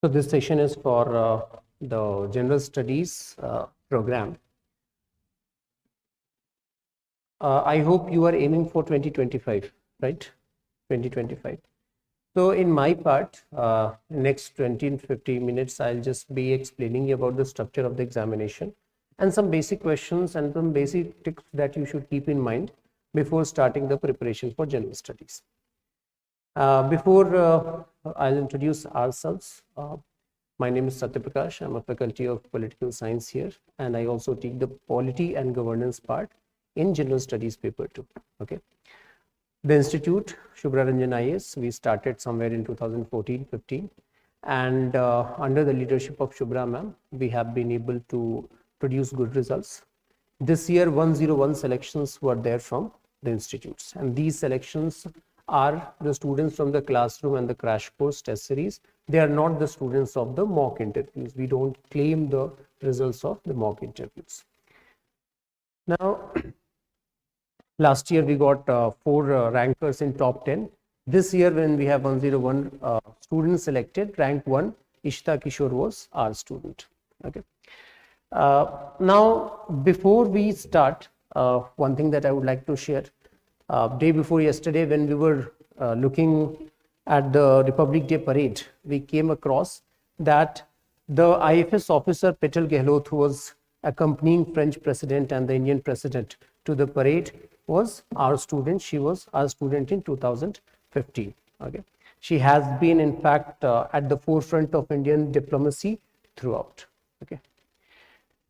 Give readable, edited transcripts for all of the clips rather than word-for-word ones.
So this session is for the General Studies program. I hope you are aiming for 2025, right? 2025. So in my part, next 20 and 50 minutes, I'll just be explaining about the structure of the examination and some basic questions and some basic tips that you should keep in mind before starting the preparation for General Studies. Before I'll introduce ourselves. My name is Satya Prakash. I'm a faculty of political science here, and I also take the polity and governance part in General Studies paper 2. Okay. The institute, Shubhra Ranjan IAS, we started somewhere in 2014-15, and under the leadership of Shubhra Ma'am, we have been able to produce good results. This year, 101 selections were there from the institutes, and these selections are the students from the classroom and the crash course test series. They are not the students of the mock interviews. We don't claim the results of the mock interviews. Now, last year we got 4 rankers in top 10. This year, when we have 101 students selected, rank 1, Ishita Kishore was our student. Okay. Now, before we start, one thing that I would like to share. Day before yesterday, when we were looking at the Republic Day parade, we came across that the IFS officer Petal Gehlot, who was accompanying French president and the Indian president to the parade, was our student. She was our student in 2015. Okay, she has been, in fact, at the forefront of Indian diplomacy throughout. Okay.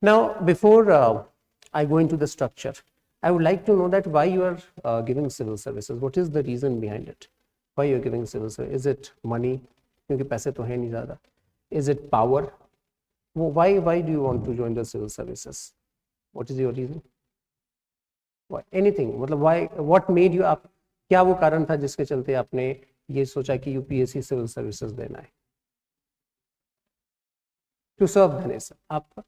Now, before I go into the structure, I would like to know that why you are giving civil services. What is the reason behind it? Why you are giving civil service? Is it money? क्योंकि पैसे तो है नहीं ज़्यादा. Is it power? Why do you want to join the civil services? What is your reason? Why? Anything. मतलब why? What made you up? क्या वो कारण था जिसके चलते आपने ये सोचा कि UPSC civil services देना है? To serve the nation. आपका?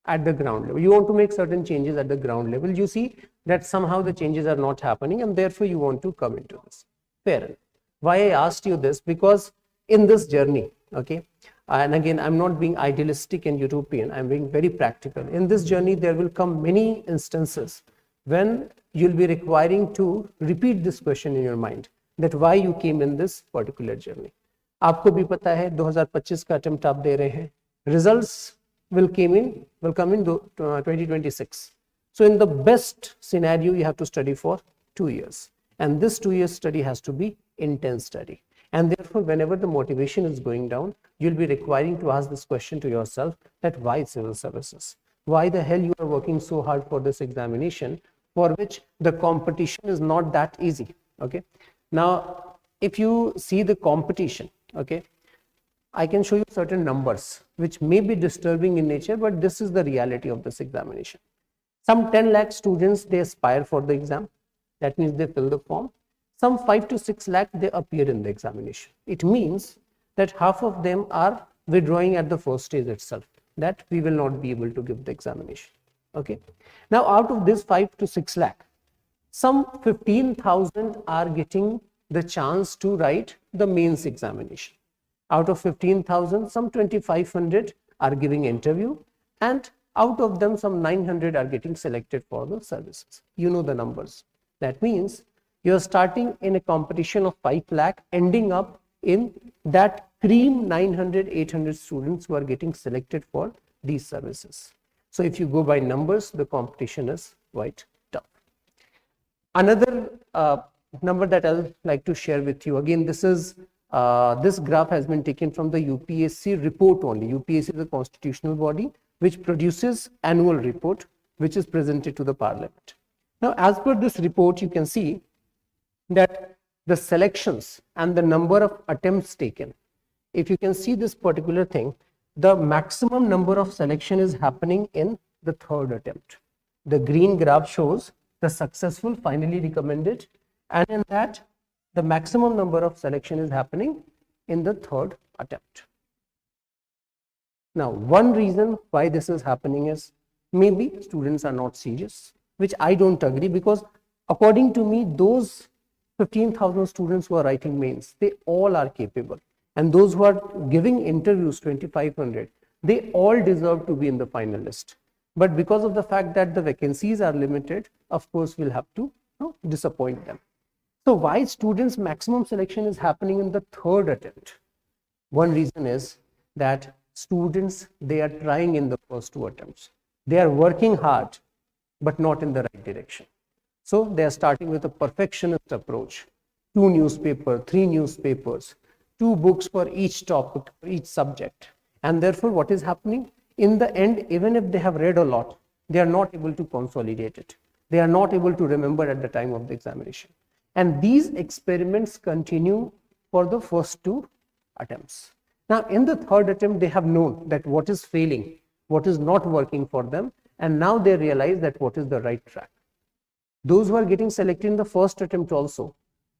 At the ground level, you want to make certain changes at the ground level. You see that somehow the changes are not happening, and therefore you want to come into this. Fair enough. Why I asked you this? Because in this journey, okay, and again, I'm not being idealistic and utopian, I'm being very practical. In this journey, there will come many instances when you'll be requiring to repeat this question in your mind, that why you came in this particular journey. आपको भी पता है 2025 का attempt आप दे रहे हैं. Results will come in 2026. So in the best scenario, you have to study for 2 years, and this 2 years study has to be intense study. And therefore, whenever the motivation is going down, you'll be requiring to ask this question to yourself, that why civil services? Why the hell you are working so hard for this examination, for which the competition is not that easy? Okay. Now, if you see the competition, okay, I can show you certain numbers which may be disturbing in nature, but this is the reality of this examination. Some 10 lakh students, they aspire for the exam. That means they fill the form. Some 5 to 6 lakh, they appear in the examination. It means that half of them are withdrawing at the first stage itself, that we will not be able to give the examination. Okay. Now, out of this 5 to 6 lakh, some 15,000 are getting the chance to write the mains examination. Out of 15,000, some 2,500 are giving interview, and out of them, some 900 are getting selected for the services. You know the numbers. That means you're starting in a competition of 5 lakh, ending up in that cream 900, 800 students who are getting selected for these services. So if you go by numbers, the competition is quite tough. Another number that I'll like to share with you, again, this graph has been taken from the UPSC report only. UPSC is a constitutional body which produces annual report, which is presented to the parliament. Now, as per this report, you can see that the selections and the number of attempts taken, if you can see this particular thing, the maximum number of selection is happening in the 3rd attempt. The green graph shows the successful finally recommended, and in that, the maximum number of selection is happening in the 3rd attempt. Now, one reason why this is happening is maybe students are not serious, which I don't agree, because according to me, those 15,000 students who are writing mains, they all are capable. And those who are giving interviews, 2,500, they all deserve to be in the final list. But because of the fact that the vacancies are limited, of course, we'll have to disappoint them. So why students' maximum selection is happening in the third attempt? One reason is that students, they are trying in the first two attempts. They are working hard, but not in the right direction. So they are starting with a perfectionist approach. 2 newspapers, 3 newspapers, 2 books for each topic, for each subject. And therefore, what is happening? In the end, even if they have read a lot, they are not able to consolidate it. They are not able to remember at the time of the examination. And these experiments continue for the first 2 attempts. Now, in the third attempt, they have known that what is failing, what is not working for them, and now they realize that what is the right track. Those who are getting selected in the first attempt also.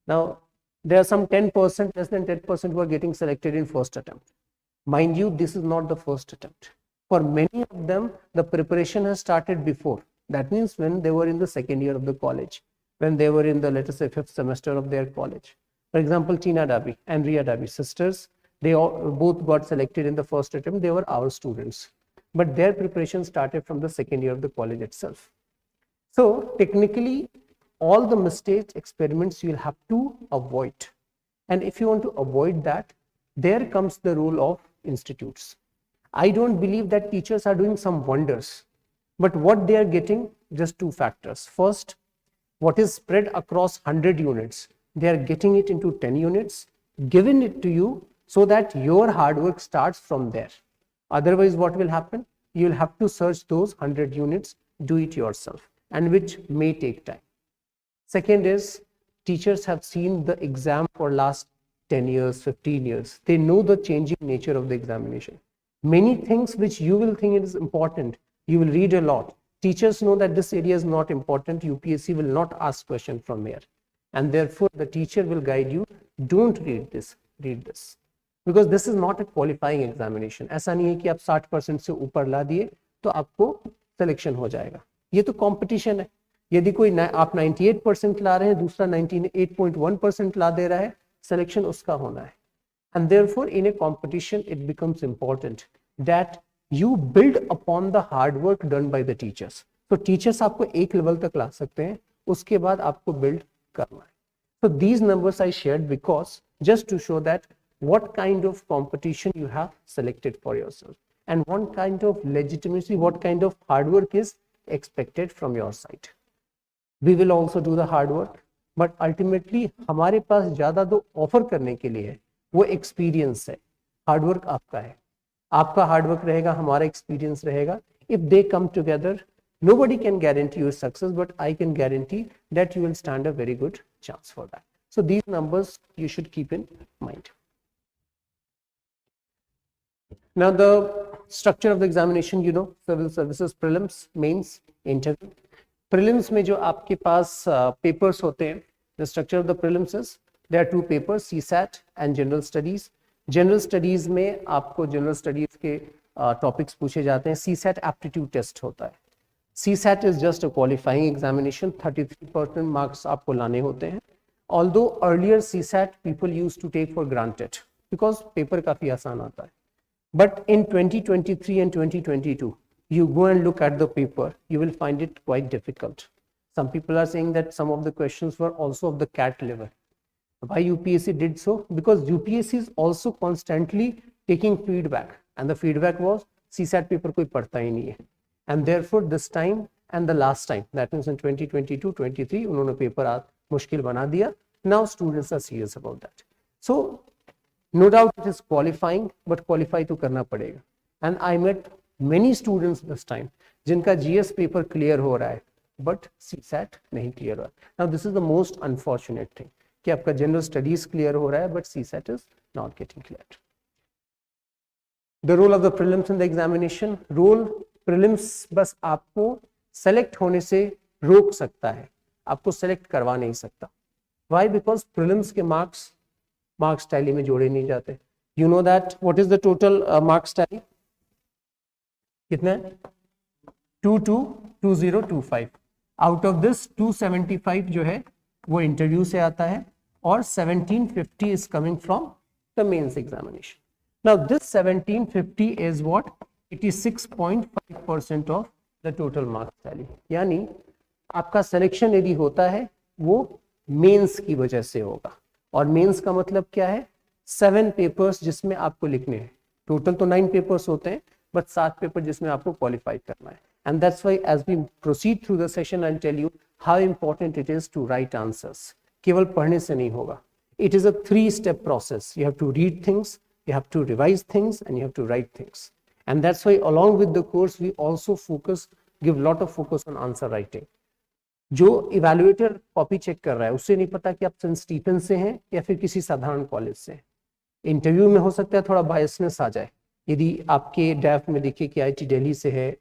Now, there are some 10%, less than 10% who are getting selected in first attempt. Mind you, this is not the first attempt. For many of them, the preparation has started before. That means when they were in the second year of the college, when they were in the, let us say, 5th semester of their college. For example, Tina Dabi and Ria Dabi, sisters, they both got selected in the first attempt. They were our students. But their preparation started from the second year of the college itself. So technically, all the mistakes, experiments you will have to avoid. And if you want to avoid that, there comes the role of institutes. I don't believe that teachers are doing some wonders, but what they are getting, just 2 factors. First, what is spread across 100 units, they are getting it into 10 units, giving it to you so that your hard work starts from there. Otherwise, what will happen? You will have to search those 100 units, do it yourself, and which may take time. Second is, teachers have seen the exam for last 10 years, 15 years. They know the changing nature of the examination. Many things which you will think is important, you will read a lot. Teachers know that this area is not important. UPSC will not ask question from here. And therefore, the teacher will guide you. Don't read this, read this. Because this is not a qualifying examination. ऐसा नहीं है कि आप 60% से ऊपर ला दिए तो आपको सिलेक्शन हो जाएगा. ये तो कंपटीशन है. यदि कोई आप 98% ला रहे हैं, दूसरा 98.1% ला दे रहा है, सिलेक्शन उसका होना है. And therefore, in a competition, it becomes important that you build upon the hard work done by the teachers. So teachers आपको एक level तक ला सकते हैं, उसके बाद आपको build करना है. So these numbers I shared because just to show that what kind of competition you have selected for yourself and what kind of legitimacy, what kind of hard work is expected from your side. We will also do the hard work, but ultimately हमारे पास ज़्यादा तो offer करने के लिए है, वो experience है. Hard work आपका है, आपका हार्डवर्क रहेगा, हमारा एक्सपीरियंस रहेगा. If they come together, nobody can guarantee your success, but I can guarantee that you will stand a very good chance for that. So these numbers you should keep in mind. Now the structure of the examination, you know, civil services, prelims, mains, interview. Prelims में जो आपके पास papers होते हैं, the structure of the prelims is there are 2 papers, CSAT and general studies. General studies में आपको general studies के topics पूछे जाते हैं. CSAT aptitude test होता है. CSAT is just a qualifying examination. 33% marks आपको लाने होते हैं. Although earlier CSAT people used to take for granted because paper काफी आसान आता है. But in 2023 and 2022, you go and look at the paper, you will find it quite difficult. Some people are saying that some of the questions were also of the CAT level. Why UPSC did so? Because UPSC is also constantly taking feedback, and the feedback was CSAT paper कोई पढ़ता ही नहीं है. And therefore this time and the last time, that means in 2022-23, उन्होंने paper मुश्किल बना दिया. Now students are serious about that. So no doubt it is qualifying, but qualify तो करना पड़ेगा. And I met many students this time जिनका GS paper clear हो रहा है, but CSAT नहीं clear हो रहा. Now this is the most unfortunate thing कि आपका general studies clear हो रहा है, but CSAT is not getting cleared. The role of the prelims in the examination. Role prelims बस आपको select होने से रोक सकता है, आपको select करवा नहीं सकता. Why? Because prelims के marks tally में जोड़े नहीं जाते. You know that what is the total marks tally? कितना है? 222025. Out of this 275 जो है वो इंटरव्यू से आता है, और 1750 is coming from the mains examination. Now this 1750 is what? 86.5% of the total marks tally. यानी आपका सिलेक्शन यदि होता है वो मेंस की वजह से होगा, और मेंस का मतलब क्या है? 7 पेपर्स जिसमें आपको लिखने हैं, टोटल तो 9 पेपर्स होते हैं, बट 7 पेपर जिसमें आपको क्वालिफाई करना है. And that's why as we proceed through the session I'll tell you how important it is to write answers. केवल पढ़ने से नहीं होगा. It is a 3-step process. You have to read things, you have to revise things, and you have to write things. And that's why along with the course we also give lot of focus on answer writing. जो evaluator copy check कर रहा है उससे नहीं पता कि आप Saint Stephen से हैं या फिर किसी साधारण कॉलेज से हैं. इंटरव्यू में हो सकता है थोड़ा बायसनेस आ जाए, यदि आपके ड्राफ्ट में देखिए कि IIT दिल्ली से है,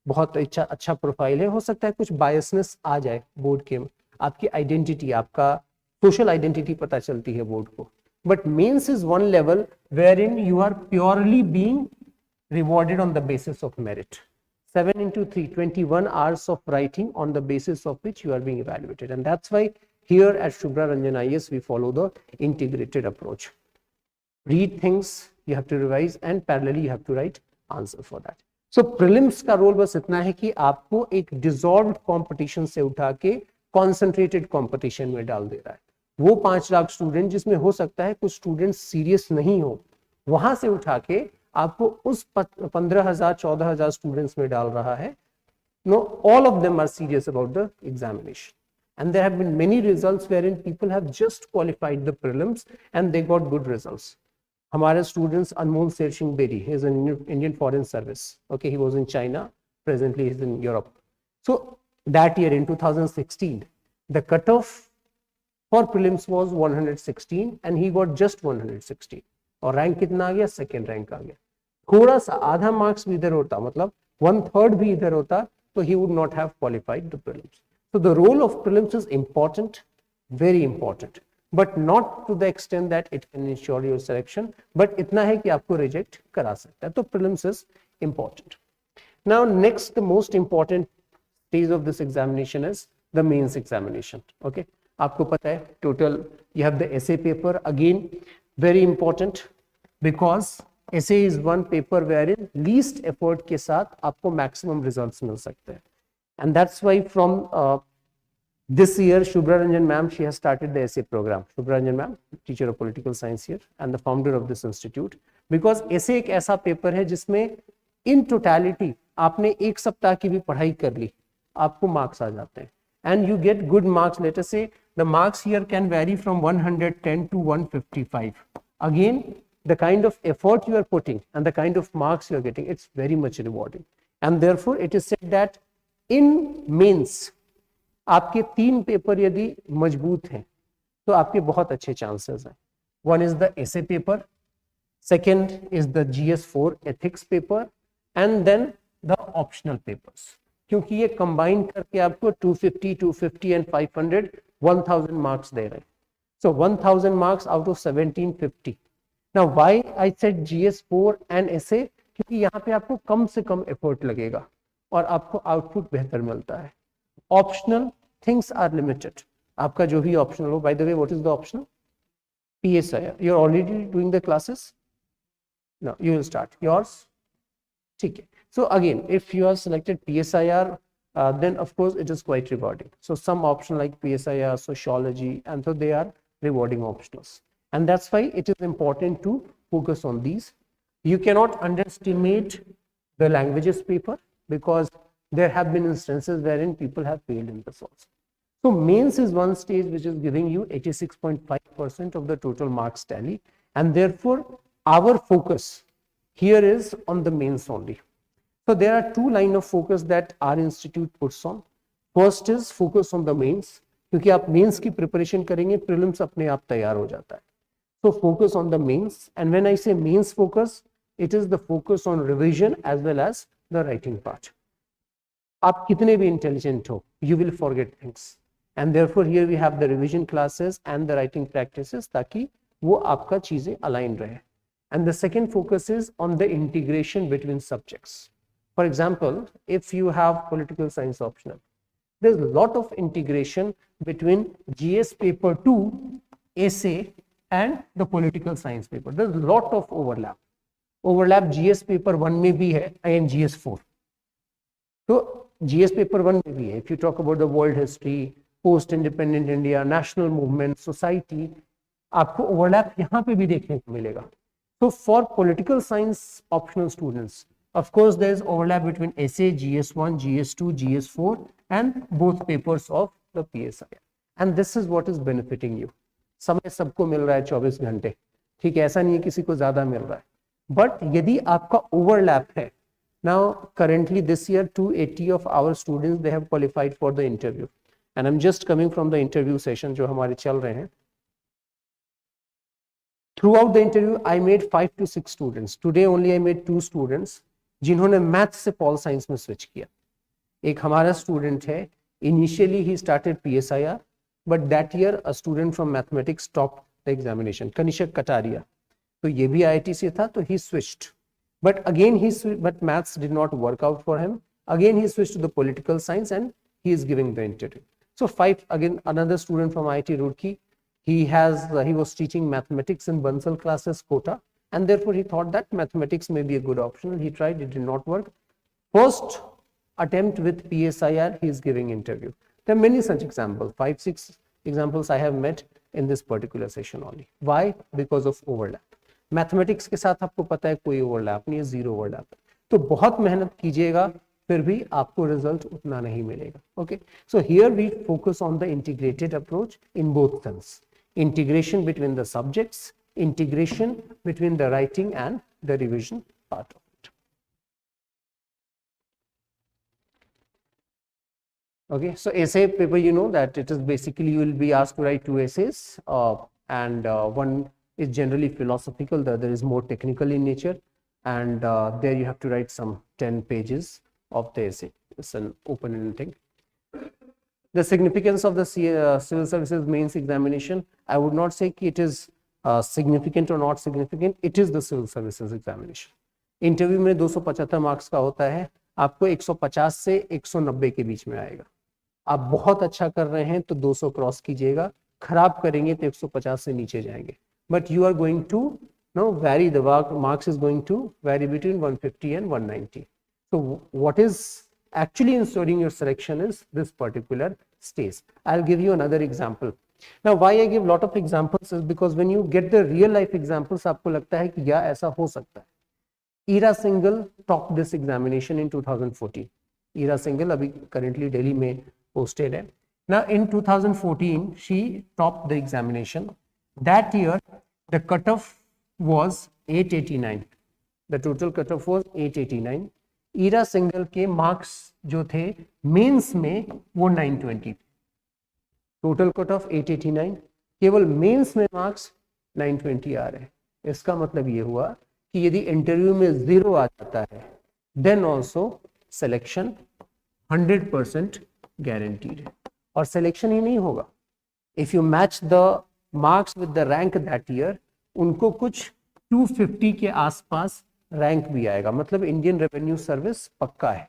बहुत अच्छा प्रोफाइल है, हो सकता है कुछ बायसनेस आ जाए बोर्ड के. आपकी आइडेंटिटी, आपका सोशल आइडेंटिटी पता चलती है बोर्ड को. But mains is one level where in you are purely being rewarded on the basis of merit. 7 into 3, 21 hours of writing on the basis of which you are being evaluated. And that's why here at Shubhra Ranjan IAS we follow the integrated approach. Read things, you have to revise, and parallelly you have to write answer for that. So prelims का role बस इतना है कि आपको एक dissolved competition से उठा के कॉन्सेंट्रेटेड कंपटीशन में डाल दे रहा है. वो 5 लाख स्टूडेंट जिसमें हो सकता है कुछ स्टूडेंट सीरियस नहीं हो, वहां से उठा के आपको उस 15,000 14,000 स्टूडेंट्स में डाल रहा है. No, all of them are serious about the examination, and there have been many results wherein people have just qualified the prelims and they got good results. हमारे students Anmol Shersingh Beri, he is in Indian Foreign Service. Okay, he was in China, presently he is in Europe. So that year in 2016 the cutoff for prelims was 116 and he got just 116. और rank कितना आ गया? Second rank आ गया. थोड़ा सा आधा marks भी इधर होता, मतलब 1/3 भी इधर होता, तो he would not have qualified the prelims. So the role of prelims is important, very important, but not to the extent that it can ensure your selection, but इतना है कि आपको रिजेक्ट करा सकता है. तो prelims is important. Now next, the most important stage of this examination is the mains examination. Okay, आपको पता है total you have the essay paper, again very important because essay is one paper wherein least effort के साथ आपको maximum results मिल सकते हैं. And that's why from this year Shubhra Ranjan Ma'am, she has started the essay program. Shubhra Ranjan Ma'am, teacher of political science here and the founder of this institute, because essay एक ऐसा paper है जिसमें in totality आपने एक सप्ताह की भी पढ़ाई कर ली, आपको मार्क्स आ जाते हैं and you get good marks. Let us say the marks here can vary from 110 to 155. Again, the kind of effort you are putting and the kind of marks you are getting, it's very much rewarding. And therefore it is said that in mains आपके 3 paper यदि मजबूत हैं तो आपके बहुत अच्छे chances हैं. One is the essay paper, second is the GS4 ethics paper, and then the optional papers. क्योंकि ये कंबाइन करके आपको 250, 250 and 500, 1000 मार्क्स दे रहे हैं. So 1000 marks out of 1750. Now why I said GS4 and essay? क्योंकि यहाँ पे आपको कम से कम एफर्ट लगेगा और आपको आउटपुट बेहतर मिलता है. Optional things are limited. आपका जो भी ऑप्शनल हो, by the way what is the optional? PSIR. You are already doing the classes? No, you will start yours. ठीक है. So again, if you have selected PSIR, then of course it is quite rewarding. So some option like PSIR, sociology, and so they are rewarding optionals. And that's why it is important to focus on these. You cannot underestimate the languages paper because there have been instances wherein people have failed in this also. So mains is one stage which is giving you 86.5% of the total marks tally, and therefore our focus here is on the mains only. So there are 2 lines of focus that our institute puts on. First is focus on the mains, क्योंकि आप mains की preparation करेंगे, prelims अपने आप तैयार हो जाता है. So focus on the mains, and when I say mains focus, it is the focus on revision as well as the writing part. आप कितने भी intelligent हो, you will forget things, and therefore here we have the revision classes and the writing practices ताकि वो आपका चीजें align रहे. And the second focus is on the integration between subjects. For example, if you have political science optional, there's a lot of integration between GS paper 2 essay and the political science paper. There's a lot of overlap GS paper 1 में भी है and GS 4. तो GS paper 1 में भी है. If you talk about the world history, post independent India, national movement, society, आपको overlap यहाँ पे भी देखने को मिलेगा. So for political science optional students, of course there is overlap between essay, GS1, GS2, GS4 and both papers of the PSI. And this is what is benefiting you. समय सबको मिल रहा है 24 घंटे, ठीक है, ऐसा नहीं है किसी को ज्यादा मिल रहा है. बट यदि आपका ओवरलैप है, now currently this year 280 of our students they have qualified for the interview, and I'm just coming from the interview session जो हमारे चल रहे हैं. Throughout the interview I made 5 to 6 students. Today only I made 2 students जिन्होंने math से pol science में switch किया. एक हमारा स्टूडेंट है, initially he started PSIR, but that year a student from mathematics topped the examination, Kanishak Kataria. तो ये भी IIT से था, तो he switched, but again but maths did not work out for him. Again he switched to the political science and he is giving the interview. So 5, again another student from IIT Roorkee, he was teaching mathematics in Bansal classes quota, and therefore he thought that mathematics may be a good option. He tried, it did not work. First attempt with PSIR, he is giving interview. There are many such examples, 5-6 examples I have met in this particular session only. Why? Because of overlap. Mathematics के साथ आपको पता है कोई overlap नहीं है, zero overlap. तो बहुत मेहनत कीजिएगा, फिर भी आपको रिजल्ट उतना नहीं मिलेगा. Okay, so here we focus on the integrated approach in both sense. Integration between the subjects, integration between the writing and the revision part of it. Okay, so essay paper, you know that it is basically you will be asked to write 2 essays, and one is generally philosophical, the other is more technical in nature, and there you have to write some 10 pages of the essay. It's an open-ended thing. The significance of the civil services mains examination, I would not say it is significant or not significant, it is the civil services examination. Interview में 275 marks का होता है, आपको 150 से 190 के बीच में आएगा. आप बहुत अच्छा कर रहे हैं तो 200 क्रॉस कीजिएगा, खराब करेंगे तो 150 से नीचे जाएंगे. But you are going to vary, the marks is going to vary between 150 and 190. So what is actually ensuring your selection is this particular stage. I'll give you another example. Now why I give lot of examples is because when you get the real life examples, आपको लगता है कि या ऐसा हो सकता है. Ira Singhal topped this examination in 2014. Ira Singhal अभी currently दिल्ली में posted है. Now in 2014 she topped the examination. That year the cutoff was 889. The total cutoff was 889. Ira Singhal के मार्क्स जो थे मेंस में वो 920. टोटल कट ऑफ 889, केवल मेंस में मार्क्स 920 आ रहे हैं. इसका मतलब ये हुआ कि यदि इंटरव्यू में 0 आ जाता है, देन ऑल्सो सिलेक्शन 100% गारंटीड है. और सिलेक्शन ही नहीं होगा, if you match the marks with the rank that year, उनको कुछ 250 के आसपास रैंक भी आएगा. मतलब इंडियन रेवेन्यू सर्विस पक्का है,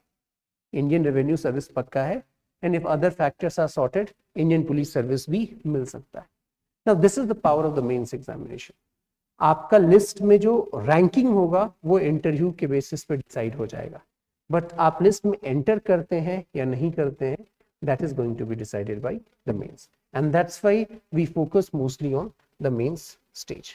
इंडियन रेवेन्यू सर्विस पक्का है. And if other factors are sorted, Indian police service भी मिल सकता है. Now this is the power of the mains examination. आपका लिस्ट में जो रैंकिंग होगा वो इंटरव्यू के बेसिस पे डिसाइड हो जाएगा, बट आप लिस्ट में एंटर करते हैं या नहीं करते हैं, that is going to be decided by the mains, and that's why we focus mostly on the mains stage.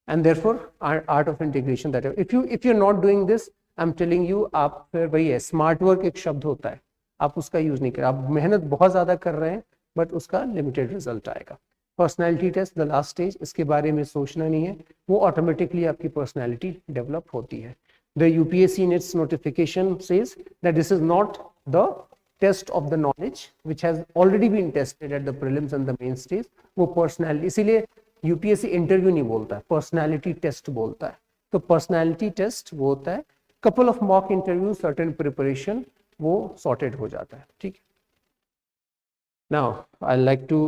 And therefore art of integration, that if you're not doing this, I'm telling you, आप फिर वही है, smart work एक शब्द होता है, आप उसका यूज नहीं कर, आप मेहनत बहुत ज्यादा कर रहे हैं बट उसका लिमिटेड रिजल्ट आएगा. Personality test the last stage, इसके बारे में सोचना नहीं है, वो ऑटोमेटिकली आपकी पर्सनैलिटी डेवलप होती है. The UPSC in its notification says that this is not the test of the knowledge which has already been tested at the prelims and the main stage. वो पर्सनैलिटी, इसीलिए UPSC interview नहीं बोलता है, personality test बोलता है. तो personality test वो होता है, couple of mock interviews, certain preparation, वो sorted हो जाता है. ठीक है. Now I like to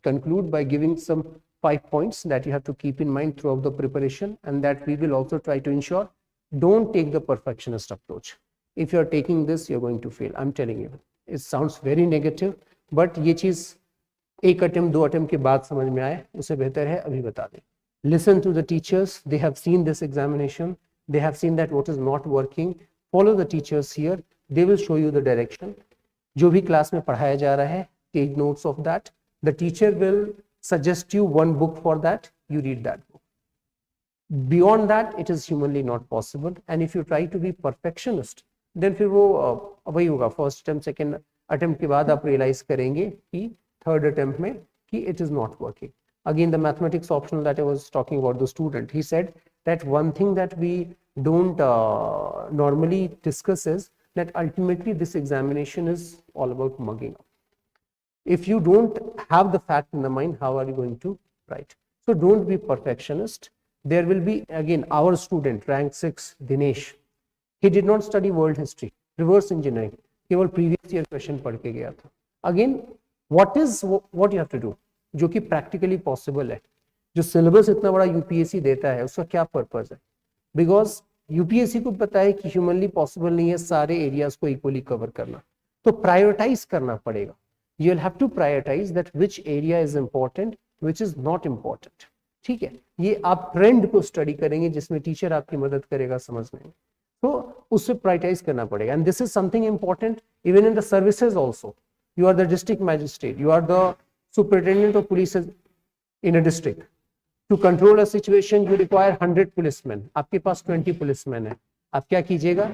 conclude by giving some 5 points that you have to keep in mind throughout the preparation, and that we will also try to ensure don't take the perfectionist approach. If you are taking this, you're going to fail. I'm telling you. It sounds very negative, but ये चीज एक attempt दो attempt के बाद समझ में आए, उससे बेहतर है अभी बता दें. Listen to the teachers. They have seen this examination. They have seen that what is not working. Follow the teachers here. They will show you the direction. जो भी क्लास में पढ़ाया जा रहा है, take notes of that. The teacher will suggest you one book for that. You read that book. Beyond that, it is humanly not possible. And if you try to be perfectionist, then फिर वो वही होगा. First attempt, second attempt के बाद आप realize करेंगे कि third attempt में कि it is not working. Again, the mathematics optional that I was talking about, the student, he said that one thing that we don't normally discuss is that ultimately this examination is all about mugging up. If you don't have the fact in the mind, how are you going to write? So don't be perfectionist. There will be, again, our student, rank 6, Dinesh. He did not study world history, reverse engineering. केवल previous year question पढ़ के गया था. Again, what you have to do? जो कि practically possible है. जो syllabus इतना बड़ा UPSC देता है, उसका क्या purpose है? Because UPSC को पता है कि humanly possible नहीं है सारे areas को equally cover करना. तो prioritize करना पड़ेगा. You'll have to prioritize that which area is important, which is not important. ठीक है, ये आप ट्रेंड को स्टडी करेंगे जिसमें टीचर आपकी मदद करेगा समझने में, तो उससे प्रायोरिटाइज करना पड़ेगा. And this is something important even in the services also. You are the district magistrate, you are the superintendent of police in a district. To control a situation you require 100 policemen. आपके पास 20 policeman है. आप क्या कीजिएगा,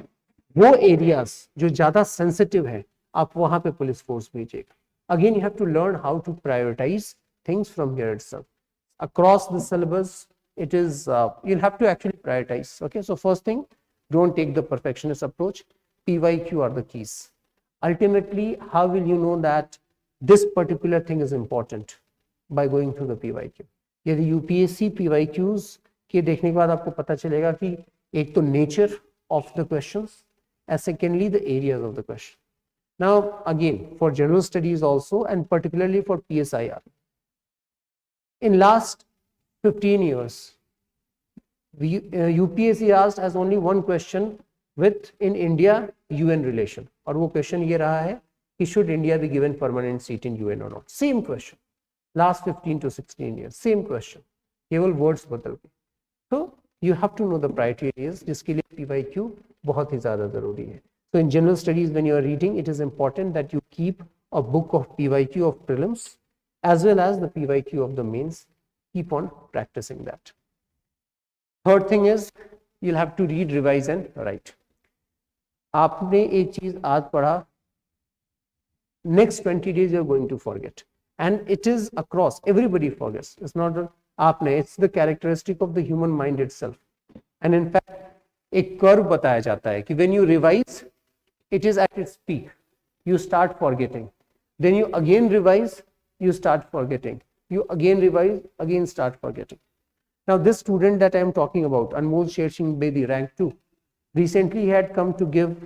वो areas जो ज्यादा sensitive है आप वहां पे पुलिस फोर्स भेजिएगा. Again you have to learn how to prioritize things from here itself. Across the syllabus, it is you'll have to actually prioritize. Okay, so first thing, don't take the perfectionist approach. PYQ are the keys. Ultimately, how will you know that this particular thing is important? By going through the PYQ. यदि UPSC PYQs के देखने के बाद आपको पता चलेगा कि एक तो nature of the questions and secondly the areas of the question. Now again, for general studies also and particularly for PSIR, in last 15 years, UPSC asked as only one question with in India UN relation, और वो question ये रहा है कि should India be given permanent seat in UN or not? Same question. Last 15 to 16 years, same question. केवल words बदल गए. So you have to know the priority areas, जिसके लिए PYQ बहुत ही ज़्यादा ज़रूरी है. So in general studies, when you are reading, it is important that you keep a book of PYQ of prelims as well as the PYQ of the mains. Keep on practicing that. Third thing is you'll have to read, revise and write. आपने एक चीज आज पढ़ा, next 20 days you're going to forget, and it is across, everybody forgets. It's not आपने, it's the characteristic of the human mind itself. And in fact एक curve बताया जाता है कि when you revise, it is at its peak, you start forgetting, then you again revise, you start forgetting, you again revise, again start forgetting. Now this student that I am talking about, Anmol Sher Singh Bedi, rank 2, recently he had come to give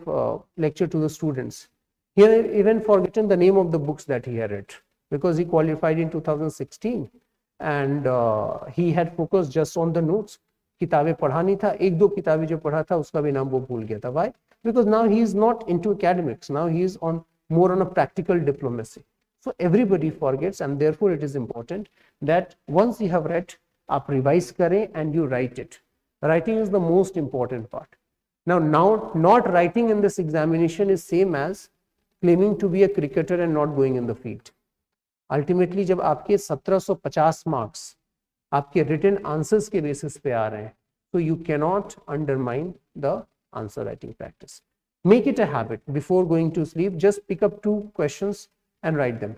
lecture to the students. He had even forgotten the name of the books that he had read because he qualified in 2016 and he had focused just on the notes. किताबें पढ़ा नहीं था, एक दो किताबें जो पढ़ा था उसका भी नाम वो भूल गया था. Why? Because now he is not into academics, now he is on more on a practical diplomacy. So everybody forgets, and therefore it is important that once you have read, आप revise करें and you write it. Writing is the most important part. Now not writing in this examination is same as claiming to be a cricketer and not going in the field. Ultimately जब आपके 1750 marks आपके written answers के basis पे आ रहे हैं, so you cannot undermine the answer writing practice. Make it a habit before going to sleep. Just pick up 2 questions and write them.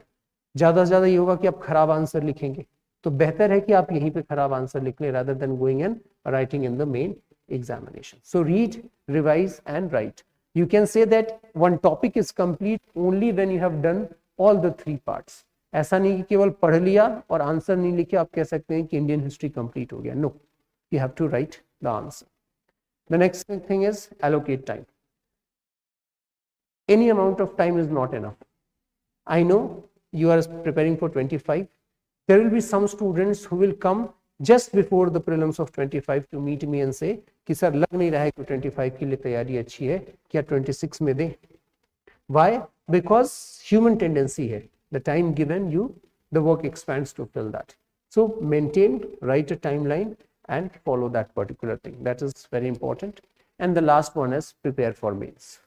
ज़्यादा से ज़्यादा ये होगा कि आप खराब आंसर लिखेंगे, तो बेहतर है कि आप यहीं पे खराब आंसर लिख लें rather than going and writing in the main examination. So read, revise and write. You can say that one topic is complete only when you have done all the 3 parts. ऐसा नहीं कि केवल पढ़ लिया और answer नहीं लिखे आप कह सकते हैं कि इंडियन हिस्ट्री कंप्लीट हो गया. No, you have to write the answer. The next thing is allocate time. Any amount of time is not enough. I know you are preparing for 25. There will be some students who will come just before the prelims of 25 to meet me and say कि sir लग नहीं रहा है कि 25 के लिए तैयारी अच्छी है, क्या 26 में दें? Why? Because human tendency है, the time given you, the work expands to fill that. So maintain, write a timeline and follow that particular thing. That is very important. And the last one is prepare for mains.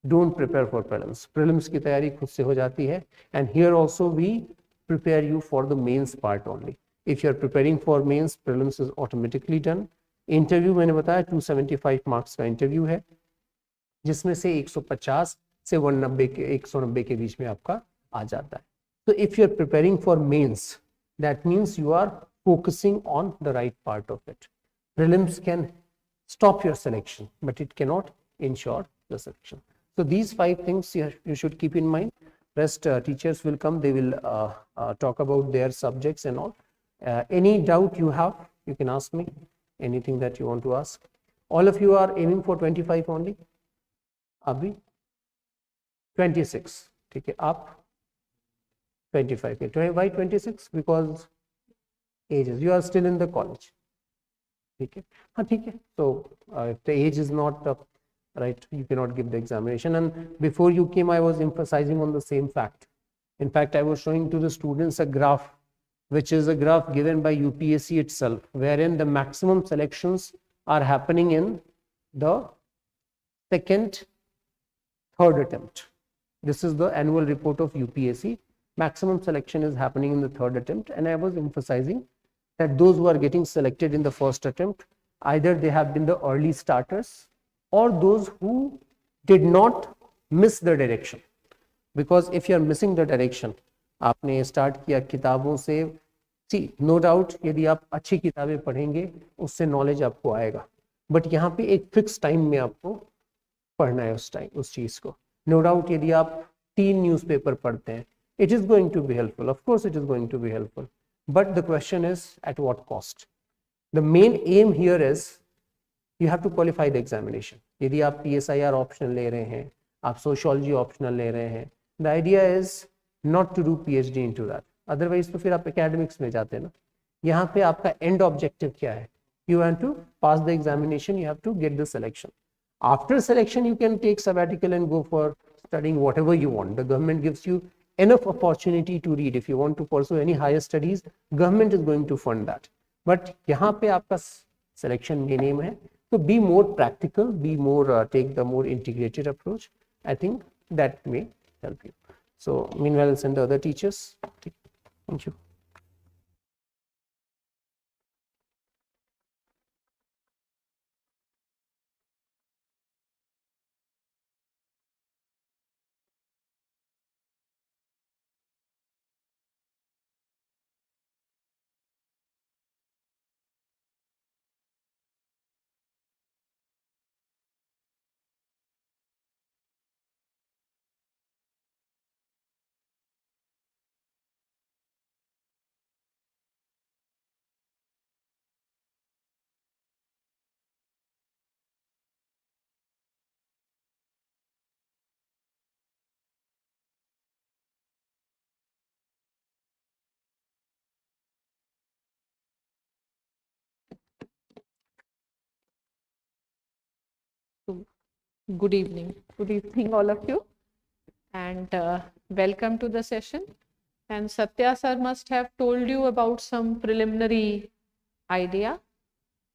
Don't prepare for prelims. Prelims की तैयारी खुद से हो जाती है. And here also we prepare you for the mains part only. If you are preparing for mains, prelims is automatically done. Interview मैंने बताया 275 marks का interview है, जिसमें से 150 से 190 के बीच में आपका आ जाता है. So if you are preparing for mains, that means you are focusing on the right part of it. Prelims can stop your selection, but it cannot ensure the selection. So these 5 things you should keep in mind. Rest teachers will come, they will talk about their subjects and all. Any doubt you have, you can ask me, anything that you want to ask. All of you are aiming for 25 only? Abhi? 26. ठीक है, आप 25 के. Why 26? Because ages, you are still in the college. ठीक है, हाँ ठीक है. So if the age is not right, you cannot give the examination. And before you came, I was emphasizing on the same fact. In fact, I was showing to the students a graph, which is a graph given by UPSC itself, wherein the maximum selections are happening in the second, third attempt. This is the annual report of UPSC. Maximum selection is happening in the third attempt, and I was emphasizing that those who are getting selected in the first attempt, either they have been the early starters or those who did not miss the direction. Because if you are missing the direction, आपने start किया किताबों से, सी no doubt यदि आप अच्छी किताबें पढ़ेंगे उससे नॉलेज आपको आएगा, बट यहाँ पे एक फिक्स टाइम में आपको पढ़ना है उस चीज़ को. नो डाउट यदि आप 3 न्यूज़पेपर पढ़ते हैं, it is going to be helpful, of course it is going to be helpful, but the question is at what cost. The main aim here is you have to qualify the examination. यदि आप PSIR optional ले रहे हैं, आप sociology optional ले रहे हैं, the idea is not to do PhD into that, otherwise तो फिर आप academics में जाते हैं ना. यहाँ पे आपका end objective क्या है? You want to pass the examination, you have to get the selection. After selection you can take sabbatical and go for studying whatever you want. The government gives you enough opportunity to read. If you want to pursue any higher studies, government is going to fund that. But यहाँ पे आपका selection main aim है, so be more practical, be more take the more integrated approach. I think that may help you. So meanwhile, I'll send the other teachers. Thank you. Good evening all of you, and welcome to the session. And Satya sir must have told you about some preliminary idea,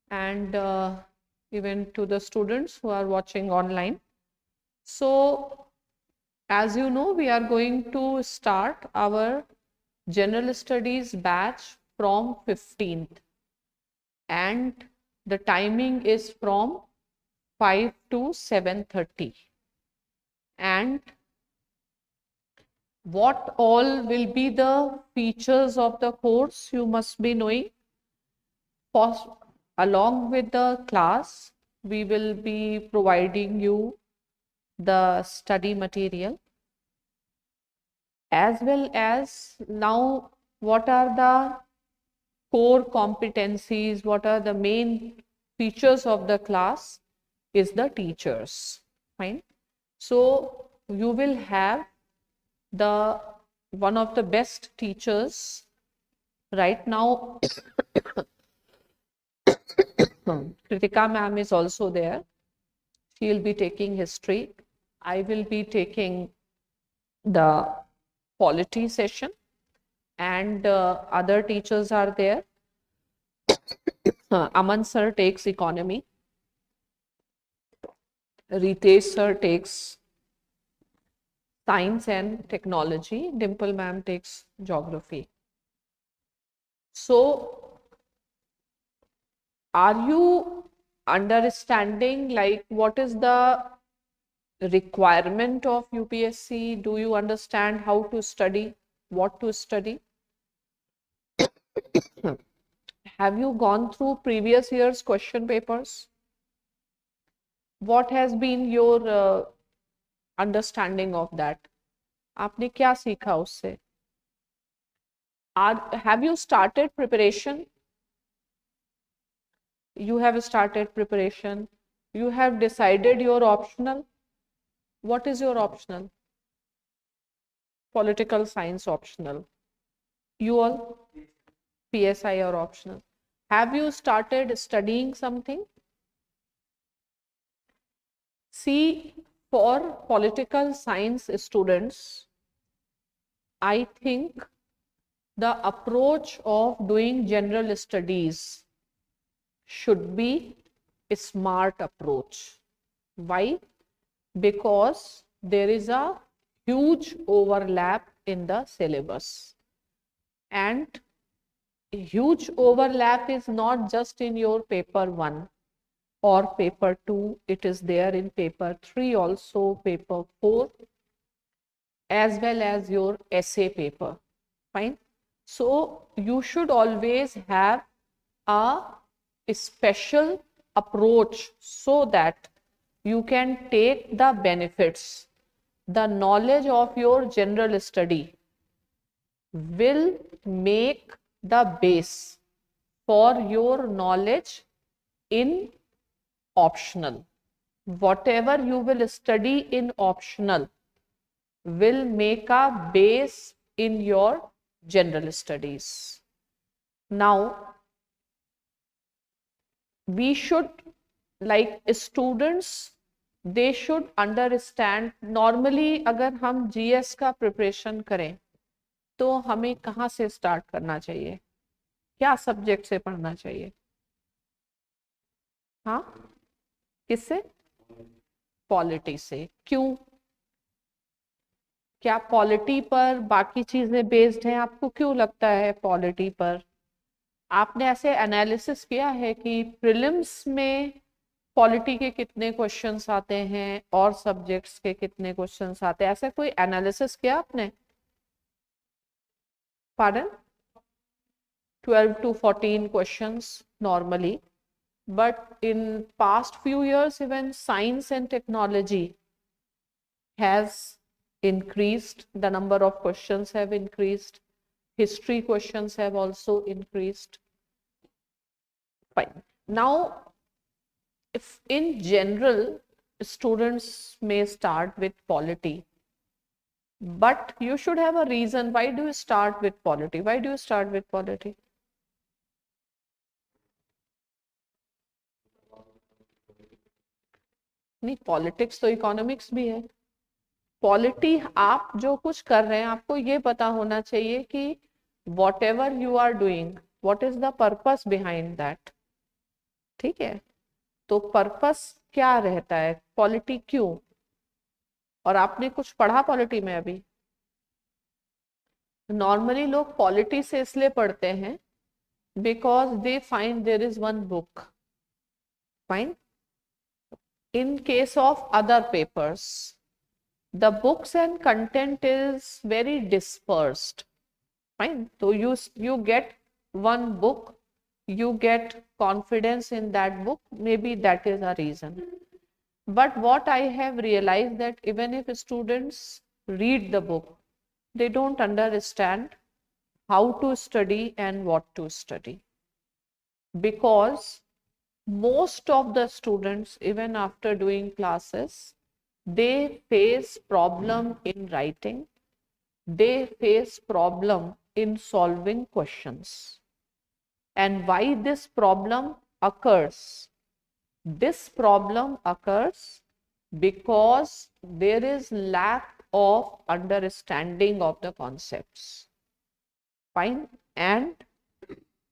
and even to the students who are watching online. So as you know, we are going to start our general studies batch from 15th, and the timing is from 5 to 7:30. And what all will be the features of the course you must be knowing. First, along with the class, we will be providing you the study material, as well as now what are the core competencies, what are the main features of the class is the teachers. Fine. So you will have the one of the best teachers right now Kritika ma'am is also there. She will be taking history. I will be taking the polity session, and other teachers are there. Aman sir takes economy. Ritesh sir takes science and technology. Dimple ma'am takes geography. So, are you understanding like what is the requirement of UPSC? Do you understand how to study, what to study? Have you gone through previous year's question papers? What has been your understanding of that? आपने क्या सीखा उससे? Have you started preparation? You have started preparation. You have decided your optional. What is your optional? Political science optional. You all? PSI or optional. Have you started studying something? See, for political science students, I think the approach of doing general studies should be a smart approach. Why? Because there is a huge overlap in the syllabus, and huge overlap is not just in your paper 1 or paper 2, it is there in paper 3 also, paper 4, as well as your essay paper. Fine. So you should always have a special approach so that you can take the benefits. The knowledge of your general study will make the base for your knowledge in optional. Whatever you will study in optional will make a base in your general studies. Now, we should, like students, they should understand. Normally अगर हम GS का preparation करें तो हमें कहाँ से start करना चाहिए? क्या सब्जेक्ट से पढ़ना चाहिए? हाँ, किससे? पॉलिटी से. क्यों? क्या पॉलिटी पर बाकी चीजें बेस्ड हैं? आपको क्यों लगता है पॉलिटी पर? आपने ऐसे एनालिसिस किया है कि प्रीलिम्स में पॉलिटी के कितने क्वेश्चंस आते हैं और सब्जेक्ट्स के कितने क्वेश्चंस आते हैं? ऐसा कोई एनालिसिस किया आपने? Pardon? 12 to 14 questions normally, but in past few years even science and technology has increased, the number of questions have increased, history questions have also increased. Fine. Now, if in general students may start with polity, but you should have a reason. Why do you start with polity? Why do you start with polity? नहीं, politics तो economics भी है. Polity आप जो कुछ कर रहे हैं आपको ये पता होना चाहिए कि whatever you are doing, what is the purpose behind that. ठीक है, तो पर्पस क्या रहता है? पॉलिटी क्यों? और आपने कुछ पढ़ा पॉलिटी में अभी? नॉर्मली लोग पॉलिटी से इसलिए पढ़ते हैं because they find there is one book. Fine. In case of other papers, the books and content is very dispersed. Fine. So you get one book, you get confidence in that book. Maybe that is a reason. But what I have realized that even if students read the book, they don't understand how to study and what to study, because most of the students, even after doing classes, they face problem in writing, they face problem in solving questions. And why this problem? occurs. This problem occurs because there is lack of understanding of the concepts. Fine. And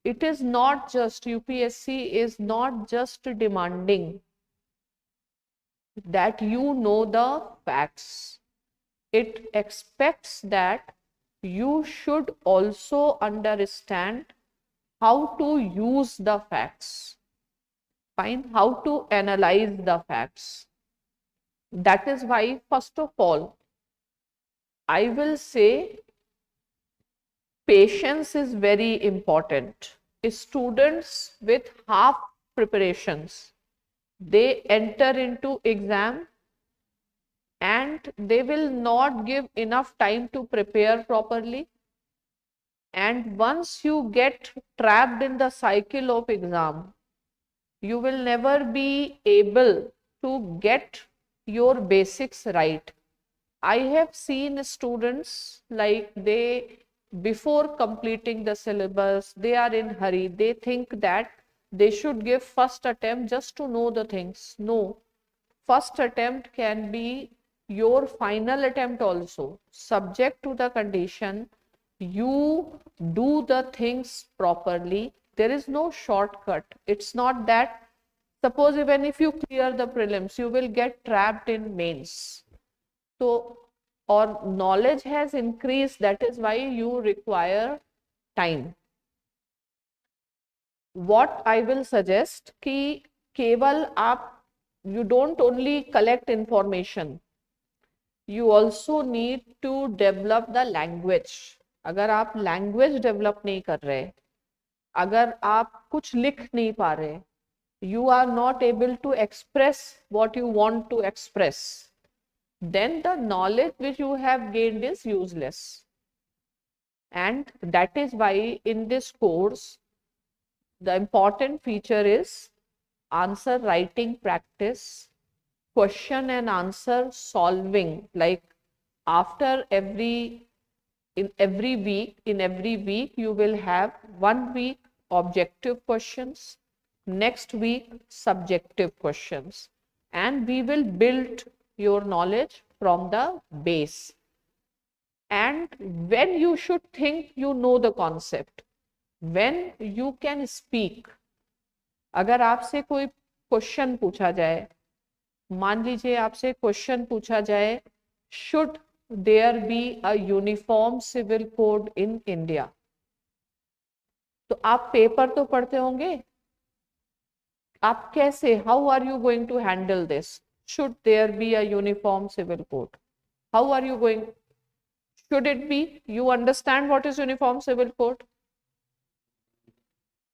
it is not just, UPSC is not just demanding that you know the facts. It expects that you should also understand how to use the facts. Fine. How to analyze the facts. That is why, first of all, I will say patience is very important. Students with half preparations, they enter into exam and they will not give enough time to prepare properly. And once you get trapped in the cycle of exam, you will never be able to get your basics right. I have seen students like before completing the syllabus, they are in hurry. They think that they should give first attempt just to know the things. No, first attempt can be your final attempt also, subject to the condition you do the things properly. There is no shortcut. It's not that, suppose even if you clear the prelims, you will get trapped in mains. So, or knowledge has increased, that is why you require time. What I will suggest कि केवल आप, you don't only collect information, you also need to develop the language. अगर आप language develop नहीं कर रहे, अगर आप कुछ लिख नहीं पा रहे, you are not able to express what you want to express, then the knowledge which you have gained is useless. And that is why in this course, the important feature is answer writing practice, question and answer solving. Like after in every week you will have 1 week objective questions, next week subjective questions, and we will build your knowledge from the base. And when you should think you know the concept, when you can speak. अगर आपसे कोई question पूछा जाए, मान लीजिए आपसे question पूछा जाए, should there be a uniform civil code in India? तो आप पेपर तो पढ़ते होंगे, आप कैसे, how are you going to handle this? Should there be a uniform civil code? How are you going? Should it be? You understand what is uniform civil code?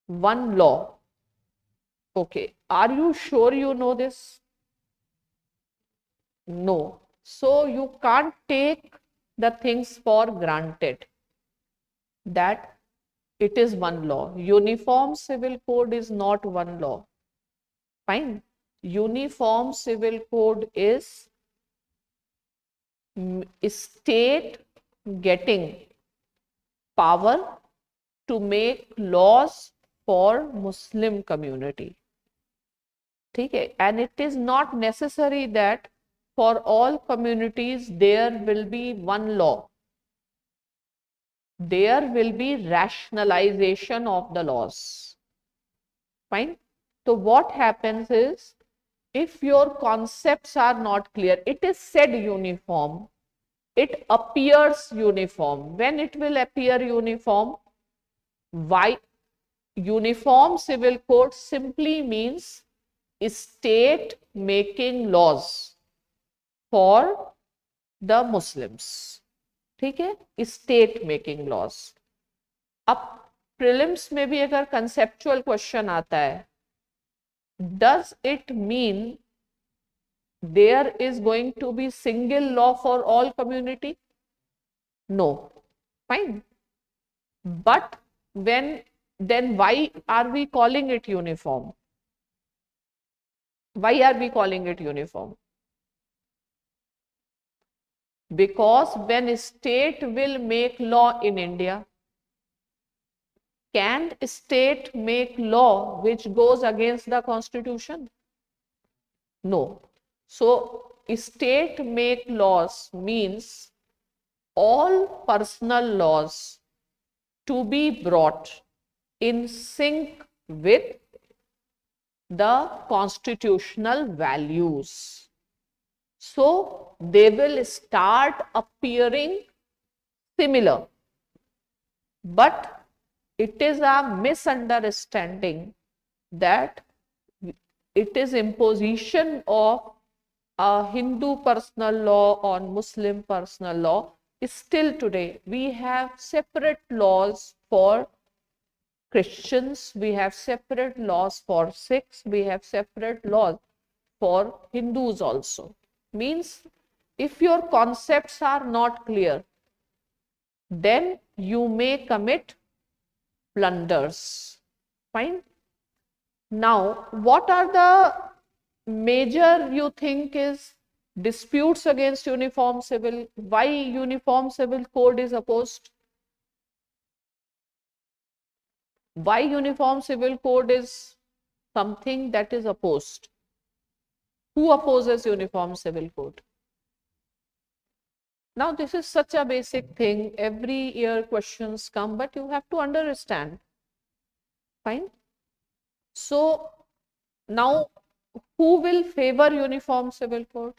One law. Okay. Are you sure you know this? No. So you can't take the things for granted that it is one law. Uniform civil code is not one law. Fine. Uniform civil code is state getting power to make laws for Muslim community. Okay? And it is not necessary that for all communities there will be one law. There will be rationalization of the laws. Fine. So what happens is, if your concepts are not clear, it is said uniform, it appears uniform. When it will appear uniform? Why? Uniform civil code simply means state making laws for the Muslims. ठीक है, state making loss. अब prelims में भी अगर conceptual question आता है, does it mean there is going to be single law for all community? No. Fine. But then why are we calling it uniform? Why are we calling it uniform? Because when state will make law in India, Can state make law which goes against the constitution? No. So state make laws means all personal laws to be brought in sync with the constitutional values. So they will start appearing similar, but it is a misunderstanding that it is imposition of a Hindu personal law on Muslim personal law. Still today we have separate laws for Christians, we have separate laws for Sikhs, we have separate laws for Hindus also. Means if your concepts are not clear, then you may commit blunders. Fine. Now, what are the major you think is disputes against uniform civil? Why uniform civil code is opposed? Why uniform civil code is something that is opposed? Who opposes uniform civil code? Now, this is such a basic thing. Every year questions come, but you have to understand. Fine. So, now who will favor uniform civil code?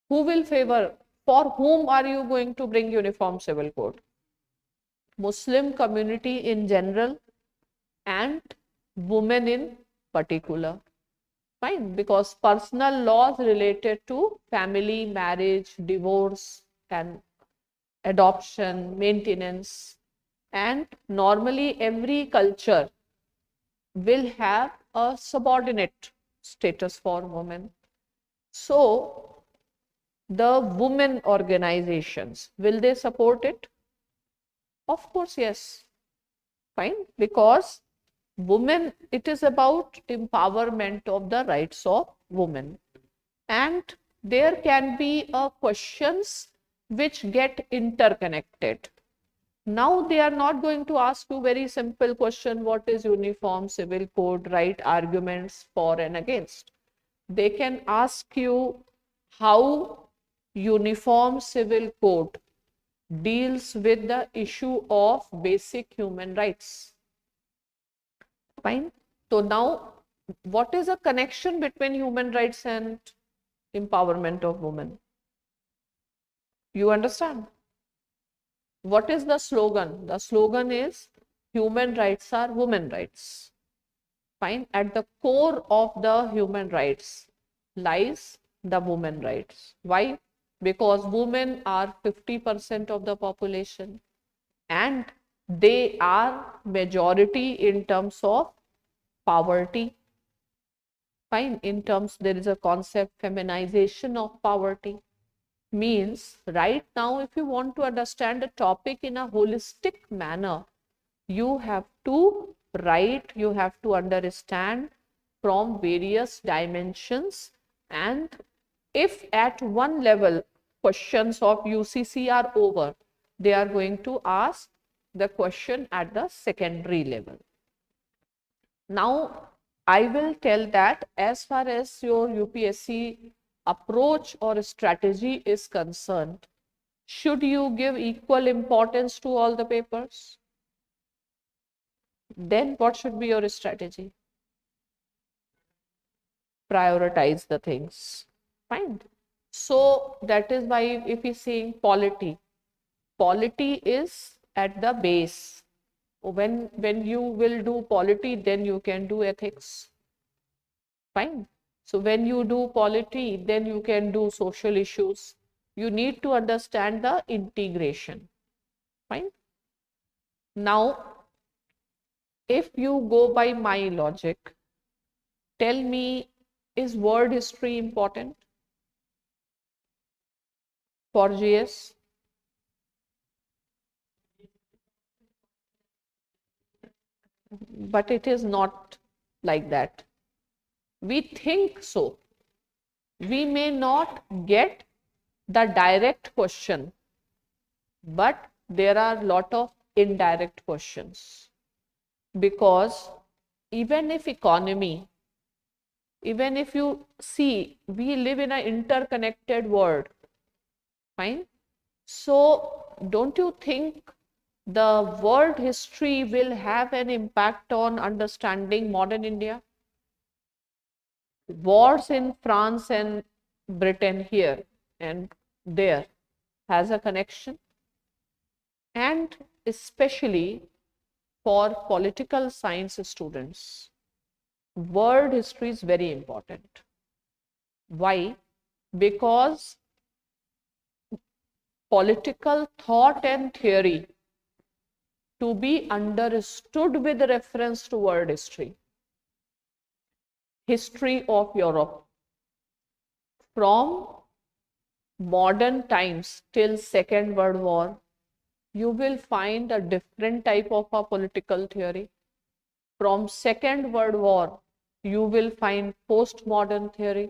Who will favor? For whom are you going to bring uniform civil code? Muslim community in general and women in particular. Fine, because personal laws related to family, marriage, divorce and adoption, maintenance, and normally every culture will have a subordinate status for women. So the women organizations, will they support it? Of course, yes. Fine, because women, it is about empowerment of the rights of women, and there can be questions which get interconnected. Now they are not going to ask you very simple question, what is uniform civil code, write arguments for and against. They can ask you how uniform civil code deals with the issue of basic human rights. Fine. So now, what is a connection between human rights and empowerment of women? You understand? What is the slogan? The slogan is human rights are women rights. Fine. At the core of the human rights lies the women rights. Why? Because women are 50% of the population and they are majority in terms of poverty. Fine, in terms, there is a concept feminization of poverty. Means right now, if you want to understand a topic in a holistic manner, you have to write, you have to understand from various dimensions, and if at one level questions of UCC are over, they are going to ask the question at the secondary level. Now, I will tell that as far as your UPSC approach or strategy is concerned, should you give equal importance to all the papers? Then what should be your strategy? Prioritize the things. Fine. So that is why if we saying polity is at the base. When you will do polity, then you can do ethics. Fine. So when you do polity, then you can do social issues. You need to understand the integration. Fine. Now, if you go by my logic, tell me, is world history important for GS? But it is not like that. We think so. We may not get the direct question, but there are a lot of indirect questions, because even if you see, we live in an interconnected world, fine. So don't you think the world history will have an impact on understanding modern India? Wars in France and Britain here and there has a connection, and especially for political science students, world history is very important. Why? Because political thought and theory to be understood with reference to world history, history of Europe, from modern times till Second World War, you will find a different type of a political theory. From Second World War, you will find postmodern theory.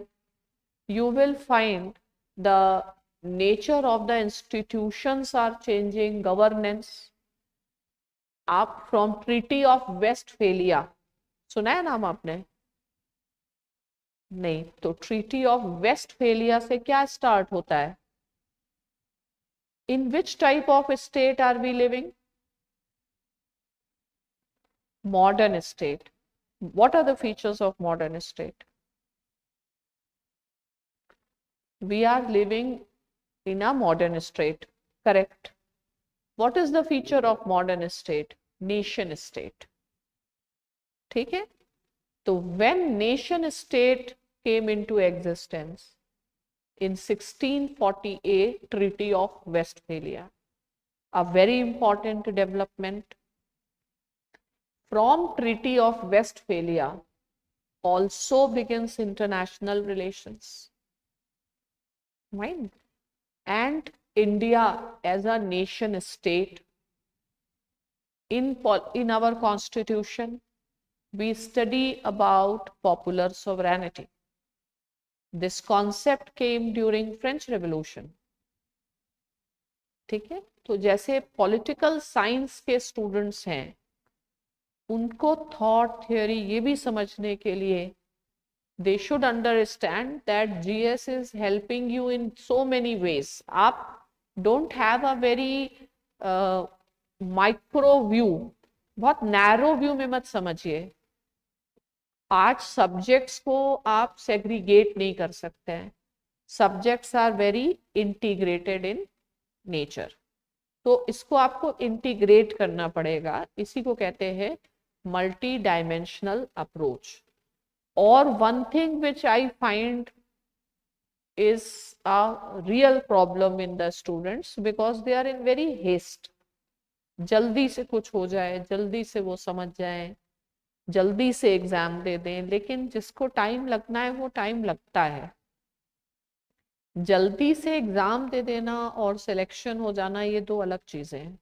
You will find the nature of the institutions are changing, governance. आप from Treaty of Westphalia, सुना है नाम आपने? नहीं, तो treaty of Westphalia से क्या start होता है? In which type of state are we living? Modern state. What are the features of modern state? We are living in a modern state, correct? What is the feature of modern state? Nation state. ठीक है? तो when nation state came into existence in 1648 Treaty of Westphalia, a very important development. From Treaty of Westphalia also begins international relations, right? And India as a nation state, in our constitution we study about popular sovereignty. This concept came during French Revolution. ठीक है? तो जैसे political science के students हैं, उनको thought theory ये भी समझने के लिए they should understand that GS is helping you in so many ways. आप don't have a very micro view, बहुत narrow view में मत समझिए. आज सब्जेक्ट्स को आप सेग्रीगेट नहीं कर सकते हैं. Subjects are very integrated in nature, तो इसको आपको इंटीग्रेट करना पड़ेगा. इसी को कहते हैं मल्टी डायमेंशनल अप्रोच. और one thing which I find is a real problem in the students because they are in very haste. जल्दी से कुछ हो जाए, जल्दी से वो समझ जाए, जल्दी से एग्जाम दे दें, लेकिन जिसको टाइम लगना है वो टाइम लगता है. जल्दी से एग्जाम दे देना और सिलेक्शन हो जाना ये दो अलग चीजें हैं,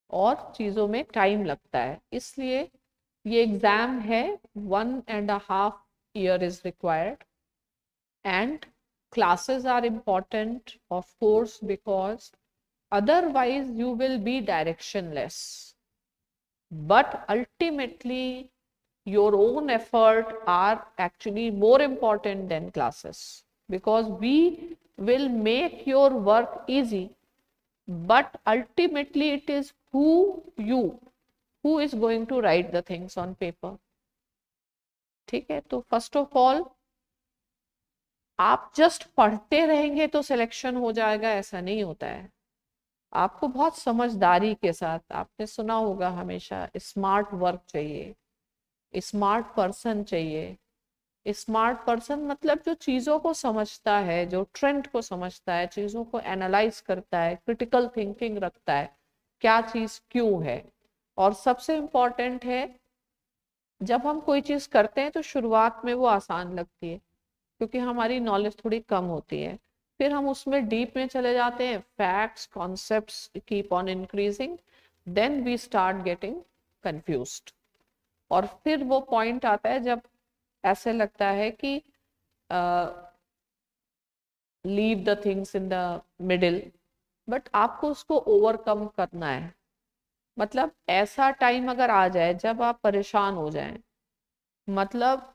और चीजों में टाइम लगता है. इसलिए ये एग्जाम है 1.5 year is required, and classes are important of course because otherwise you will be directionless. But ultimately your own effort are actually more important than classes, because we will make your work easy, but ultimately it is who is going to write the things on paper. ठीक है? तो first of all आप just पढ़ते रहेंगे तो selection हो जाएगा, ऐसा नहीं होता है. आपको बहुत समझदारी के साथ, आपने सुना होगा हमेशा स्मार्ट वर्क चाहिए, स्मार्ट पर्सन चाहिए. स्मार्ट पर्सन मतलब जो चीजों को समझता है, जो ट्रेंड को समझता है, चीजों को एनालाइज करता है, क्रिटिकल थिंकिंग रखता है, क्या चीज क्यों है. और सबसे इम्पोर्टेंट है, जब हम कोई चीज करते हैं तो शुरुआत में वो आसान लगती है क्योंकि हमारी नॉलेज थोड़ी कम होती है. फिर हम उसमें डीप में चले जाते हैं, facts concepts keep on increasing, then we start getting confused. और फिर वो पॉइंट आता है जब ऐसे लगता है कि leave the things in the middle, but आपको उसको ओवरकम करना है. मतलब ऐसा टाइम अगर आ जाए जब आप परेशान हो जाएं, मतलब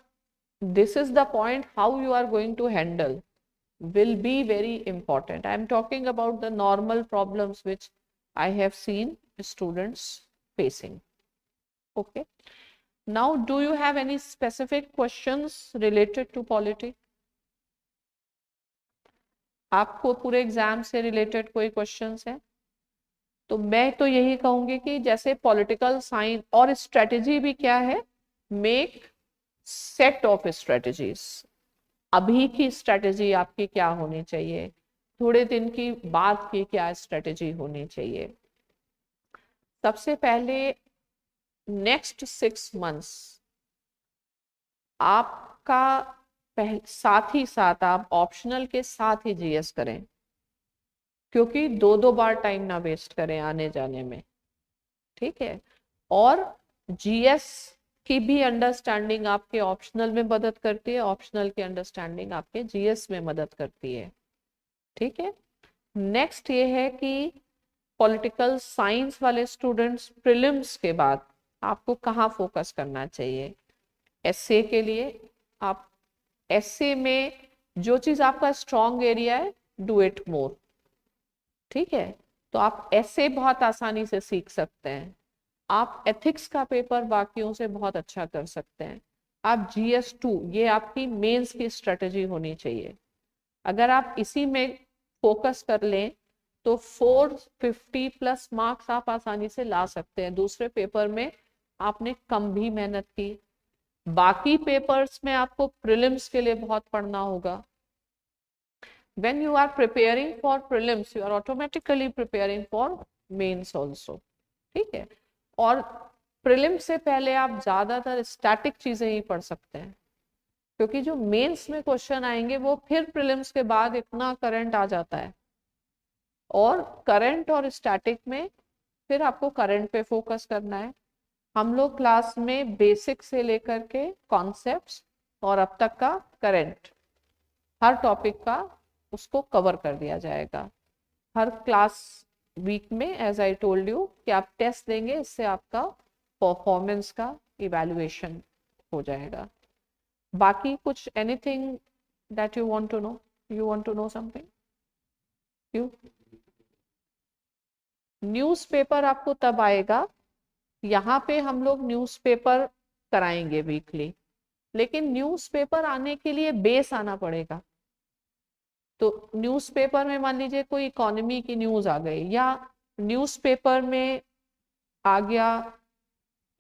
this is the point how you are going to handle will be very important. I am talking about the normal problems which I have seen students facing. Okay. Now, do you have any specific questions related to polity? आपको पूरे exam से related कोई questions है? तो मैं तो यही कहूंगी कि जैसे पॉलिटिकल साइंस और स्ट्रेटेजी भी क्या है, मेक सेट ऑफ स्ट्रेटेजीज। अभी की स्ट्रेटेजी आपकी क्या होनी चाहिए, थोड़े दिन की बाद की क्या स्ट्रेटेजी होनी चाहिए। सबसे पहले नेक्स्ट 6 मंथ्स आपका साथ ही साथ आप ऑप्शनल के साथ ही जीएस करें, क्योंकि दो दो बार टाइम ना वेस्ट करें आने जाने में, ठीक है। और जीएस की भी अंडरस्टैंडिंग आपके ऑप्शनल में मदद करती है, ऑप्शनल की अंडरस्टैंडिंग आपके जीएस में मदद करती है, ठीक है। नेक्स्ट ये है कि पॉलिटिकल साइंस वाले स्टूडेंट्स प्रीलिम्स के बाद आपको कहाँ फोकस करना चाहिए। एसए के लिए आप एसए में जो चीज आपका स्ट्रॉन्ग एरिया है, डू इट मोर, ठीक है। तो आप एसए बहुत आसानी से सीख सकते हैं, आप एथिक्स का पेपर बाकियों से बहुत अच्छा कर सकते हैं। आप जीएस2, ये आपकी मेंस की स्ट्रेटेजी होनी चाहिए। अगर आप इसी में फोकस कर लें तो 450 प्लस मार्क्स आप आसानी से ला सकते हैं। दूसरे पेपर में आपने कम भी मेहनत की, बाकी पेपर्स में आपको प्रीलिम्स के लिए बहुत पढ़ना होगा। when you are preparing for prelims you are automatically preparing for mains also, ठीक है। और प्रीलिम्स से पहले आप ज्यादातर स्टैटिक चीजें ही पढ़ सकते हैं, क्योंकि जो मेंस में क्वेश्चन आएंगे वो फिर प्रीलिम्स के बाद इतना करंट आ जाता है, और करंट और स्टैटिक में फिर आपको करंट पे फोकस करना है। हम लोग क्लास में बेसिक से लेकर के कॉन्सेप्ट्स और अब तक का करंट हर टॉपिक का उसको कवर कर दिया जाएगा हर क्लास वीक में। एज आई टोल्ड यू कि आप टेस्ट देंगे, इससे आपका परफॉर्मेंस का इवैल्यूएशन हो जाएगा। बाकी कुछ anything that you want to know, you want to know something? You newspaper आपको तब आएगा, यहाँ पे हम लोग न्यूज़पेपर कराएंगे वीकली, लेकिन न्यूज़पेपर आने के लिए बेस आना पड़ेगा। तो न्यूज़पेपर में मान लीजिए कोई इकोनॉमी की न्यूज़ आ गई, या न्यूज़पेपर में आ गया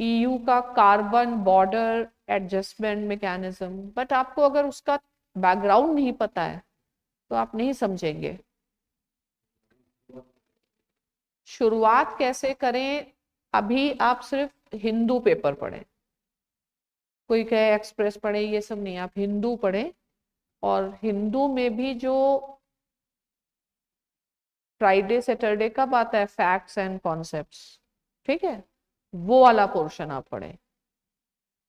ईयू का carbon border adjustment mechanism, but आपको अगर उसका बैकग्राउंड नहीं पता है तो आप नहीं समझेंगे। शुरुआत कैसे करें, अभी आप सिर्फ हिंदू पेपर पढ़ें, कोई कहे एक्सप्रेस पढ़े, ये सब नहीं, आप हिंदू पढ़ें। और हिंदू में भी जो फ्राइडे सैटरडे कब आता है, फैक्ट्स एंड कॉन्सेप्ट्स, ठीक है, वो वाला पोर्शन आप पढ़ें।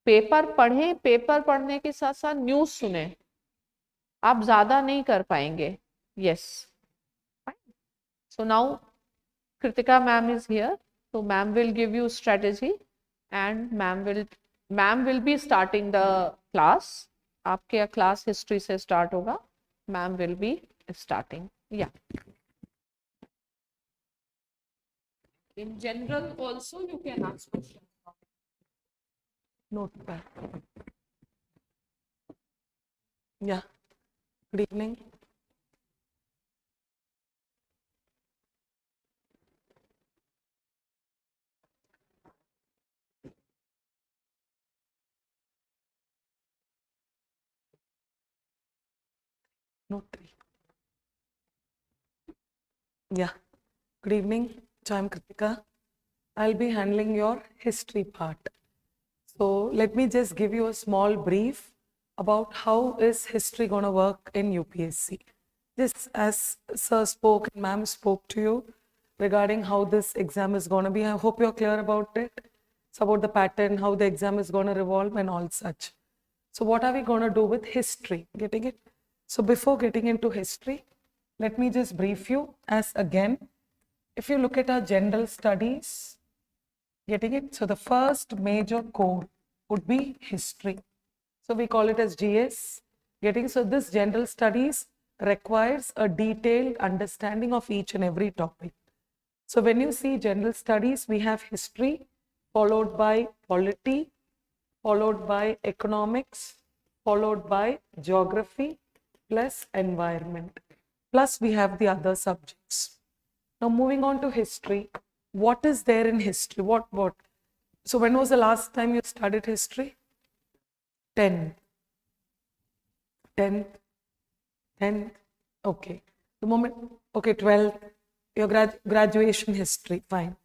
पेपर पढ़ें, पेपर पढ़ने के साथ साथ न्यूज सुने, आप ज्यादा नहीं कर पाएंगे। Yes, so now Kritika ma'am is here, so ma'am will give you strategy and ma'am will be starting the class. आपके क्लास हिस्ट्री से स्टार्ट होगा, मैम विल बी स्टार्टिंग। या in general also you can ask question, note pad. Yeah, good evening. Note 3. Yeah, good evening. So I'm Kritika. I'll be handling your history part. So let me just give you a small brief about how is history going to work in UPSC. Just as sir spoke and ma'am spoke to you regarding how this exam is going to be, I hope you're clear about it. It's about the pattern, how the exam is going to revolve and all such. So what are we going to do with history? Getting it? So before getting into history, let me just brief you as again, if you look at our general studies, Getting it? So the first major core would be history. So we call it as GS. Getting? So this general studies requires a detailed understanding of each and every topic. So when you see general studies, we have history, followed by polity, followed by economics, followed by geography, plus environment. Plus we have the other subjects. Now moving on to history, what is there in history? What? So when was the last time you studied history? 10th. 10th. 10th. Okay. The moment, okay, 12th, your graduation history, fine.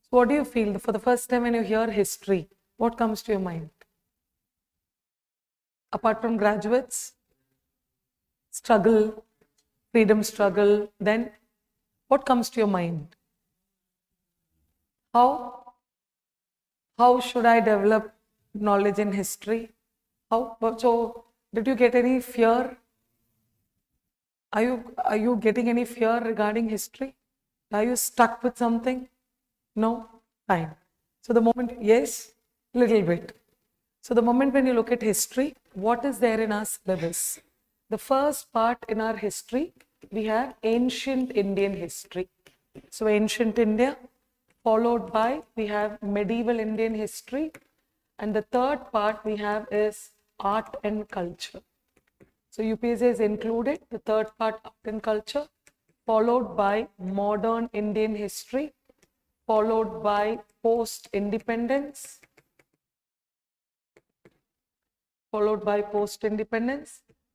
So what do you feel for the first time when you hear history? What comes to your mind? Apart from graduates, struggle, freedom struggle, then what comes to your mind? How should I develop knowledge in history? So did you get any fear? Are you getting any fear regarding history? Are you stuck with something? No? Fine. So the moment, yes, little bit. So the moment when you look at history, what is there in our syllabus? The first part in our history, we have ancient Indian history. So ancient India, followed by we have medieval Indian history, and the third part we have is art and culture. So UPSC is included, the third part art and culture, followed by modern Indian history, followed by post-independence,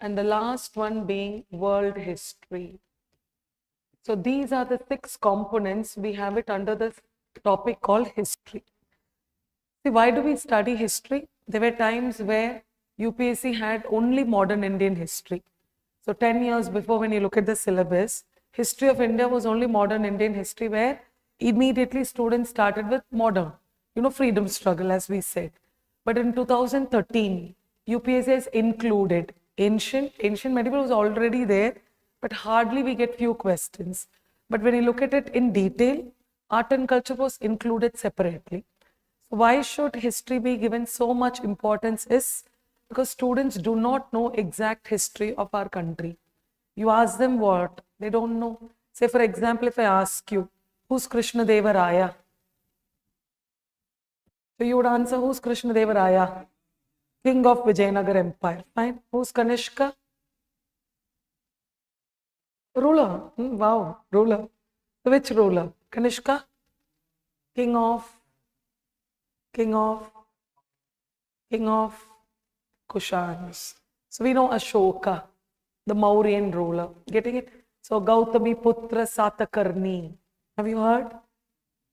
and the last one being world history. So these are the 6 components. We have it under the topic called history. See, why do we study history? There were times where UPSC had only modern Indian history. So 10 years before, when you look at the syllabus, history of India was only modern Indian history, where immediately students started with modern, freedom struggle, as we said. But in 2013, UPSC has included ancient medieval was already there, but hardly we get few questions. But when you look at it in detail, art and culture was included separately. So why should history be given so much importance is because students do not know exact history of our country. You ask them what? They don't know. Say for example, if I ask you, who's Krishna Deva Raya? So you would answer, who's Krishna Deva Raya? King of Vijayanagar Empire. Fine. Who's Kanishka? Ruler. Wow, ruler. So which ruler? Kanishka? King of Kushans. So we know Ashoka, the Mauryan ruler. Getting it? So Gautami Putra Satakarni. Have you heard?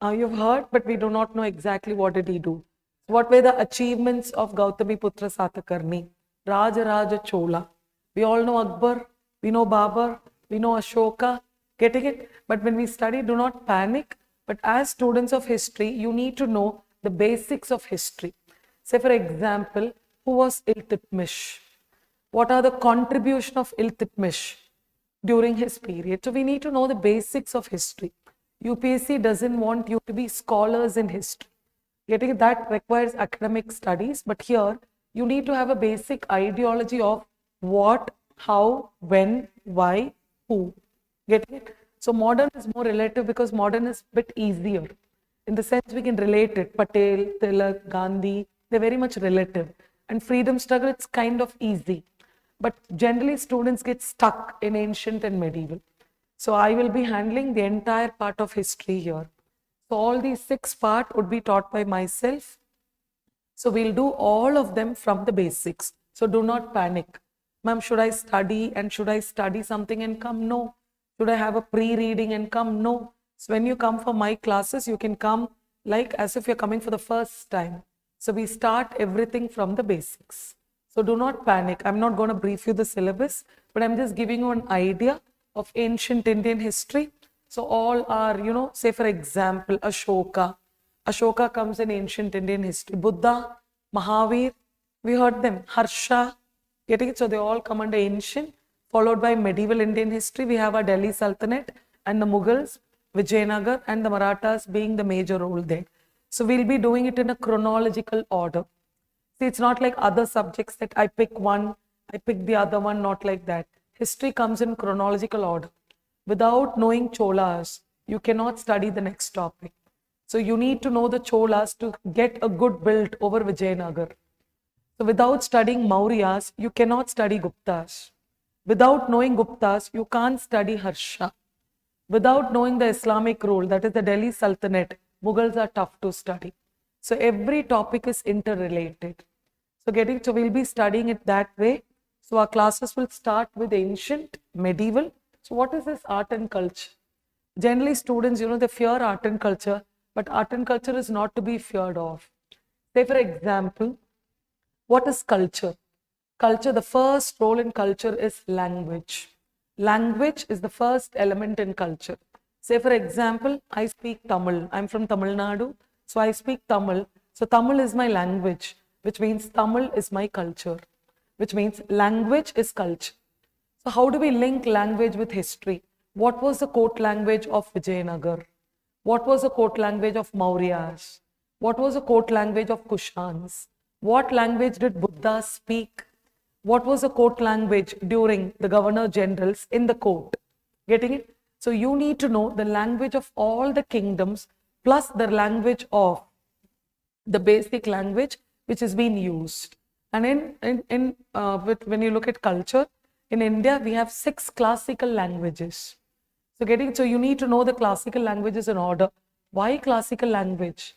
You've heard, but we do not know exactly what did he do. What were the achievements of Gautami Putra Satakarni? Raja Chola. We all know Akbar, we know Babur, we know Ashoka. Getting it? But when we study, do not panic. But as students of history, you need to know the basics of history. Say for example, who was Iltutmish? What are the contribution of Iltutmish during his period? So we need to know the basics of history. UPSC doesn't want you to be scholars in history. Getting it? That requires academic studies, but here you need to have a basic ideology of what, how, when, why, who. Getting it? So modern is more relative because modern is a bit easier. In the sense we can relate it. Patel, Tilak, Gandhi, they're very much relative. And freedom struggle, it's kind of easy. But generally students get stuck in ancient and medieval. So I will be handling the entire part of history here. So all these 6 parts would be taught by myself. So we'll do all of them from the basics. So do not panic. Ma'am, should I study and should I study something and come? No. Should I have a pre-reading and come? No. So when you come for my classes, you can come like as if you're coming for the first time. So we start everything from the basics. So do not panic. I'm not going to brief you the syllabus, but I'm just giving you an idea of ancient Indian history. So all are, say for example, Ashoka. Ashoka comes in ancient Indian history. Buddha, Mahavir, we heard them. Harsha, getting it? So they all come under ancient, followed by medieval Indian history. We have our Delhi Sultanate and the Mughals, Vijayanagar and the Marathas being the major role there. So we'll be doing it in a chronological order. See, it's not like other subjects that I pick one, I pick the other one, not like that. History comes in chronological order. Without knowing Cholas, you cannot study the next topic. So you need to know the Cholas to get a good build over Vijayanagar. So without studying Mauryas, you cannot study Guptas. Without knowing Guptas, you can't study Harsha. Without knowing the Islamic rule, that is the Delhi Sultanate, Mughals are tough to study. So every topic is interrelated. So we'll be studying it that way. So our classes will start with ancient, medieval. So what is this art and culture? Generally students, they fear art and culture, but art and culture is not to be feared of. Say for example, what is culture? Culture, the first role in culture is language. Language is the first element in culture. Say for example, I speak Tamil. I'm from Tamil Nadu, so I speak Tamil. So Tamil is my language, which means Tamil is my culture, which means language is culture. So how do we link language with history? What was the court language of Vijayanagar? What was the court language of Mauryas? What was the court language of Kushans? What language did Buddha speak? What was the court language during the governor generals in the court? Getting it? So you need to know the language of all the kingdoms plus the language of the basic language which is being used. And when you look at culture, in India, we have 6 classical languages. So you need to know the classical languages in order. Why classical language?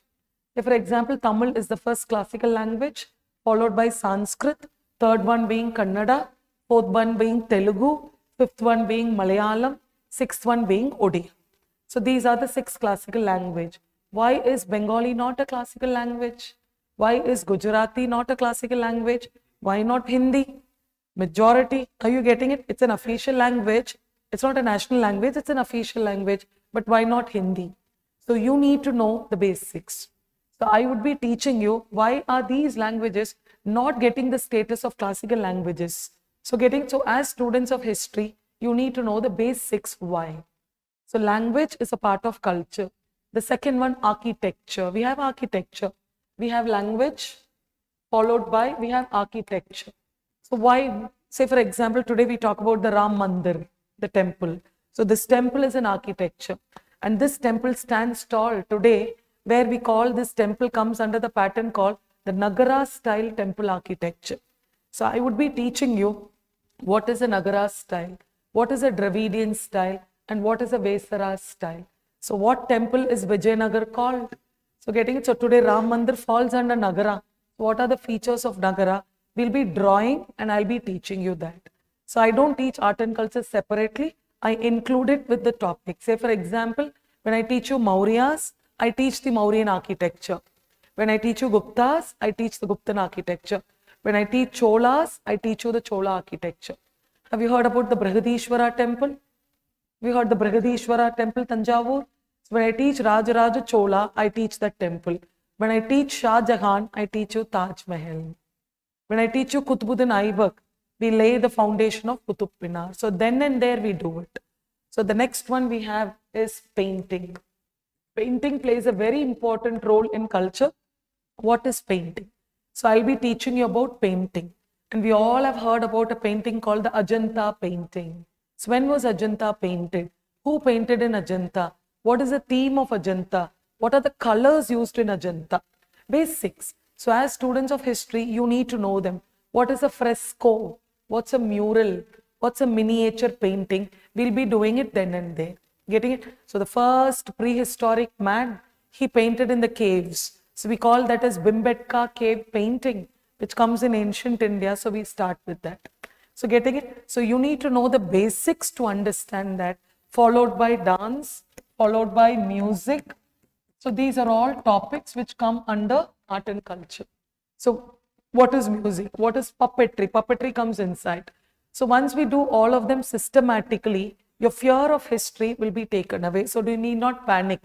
If, for example, Tamil is the first classical language, followed by Sanskrit, third one being Kannada, fourth one being Telugu, fifth one being Malayalam, sixth one being Odia. So these are the 6 classical language. Why is Bengali not a classical language? Why is Gujarati not a classical language? Why not Hindi? Majority, are you getting it? It's an official language. It's not a national language, it's an official language. But why not Hindi? So you need to know the basics. So I would be teaching you why are these languages not getting the status of classical languages. So as students of history, you need to know the basics why. So language is a part of culture. The second one, architecture. We have architecture. We have language, followed by we have architecture. So why, say for example, today we talk about the Ram Mandir, the temple. So this temple is an architecture. And this temple stands tall today, where we call this temple comes under the pattern called the Nagara style temple architecture. So I would be teaching you what is a Nagara style, what is a Dravidian style, and what is a Vesara style. So what temple is Vijayanagar called? So so today Ram Mandir falls under Nagara. So what are the features of Nagara? We'll be drawing and I'll be teaching you that. So I don't teach art and culture separately. I include it with the topic. Say for example, when I teach you Mauryas, I teach the Mauryan architecture. When I teach you Guptas, I teach the Guptan architecture. When I teach Cholas, I teach you the Chola architecture. Have you heard about the Brihadishwara temple? We heard the Brihadishwara temple, Tanjavur. So when I teach Rajaraja Chola, I teach that temple. When I teach Shah Jahan, I teach you Taj Mahal. When I teach you Qutbuddin Aibak, we lay the foundation of Qutub Minar. So then and there we do it. So the next one we have is painting. Painting plays a very important role in culture. What is painting? So I'll be teaching you about painting. And we all have heard about a painting called the Ajanta painting. So when was Ajanta painted? Who painted in Ajanta? What is the theme of Ajanta? What are the colors used in Ajanta? Basics. So as students of history, you need to know them. What is a fresco? What's a mural? What's a miniature painting? We'll be doing it then and there. Getting it? So the first prehistoric man, he painted in the caves. So we call that as Bhimbetka cave painting, which comes in ancient India. So we start with that. So getting it? So you need to know the basics to understand that, followed by dance, followed by music. So these are all topics which come under art and culture. So what is music? What is puppetry? Puppetry comes inside. So once we do all of them systematically, your fear of history will be taken away. So you need not panic.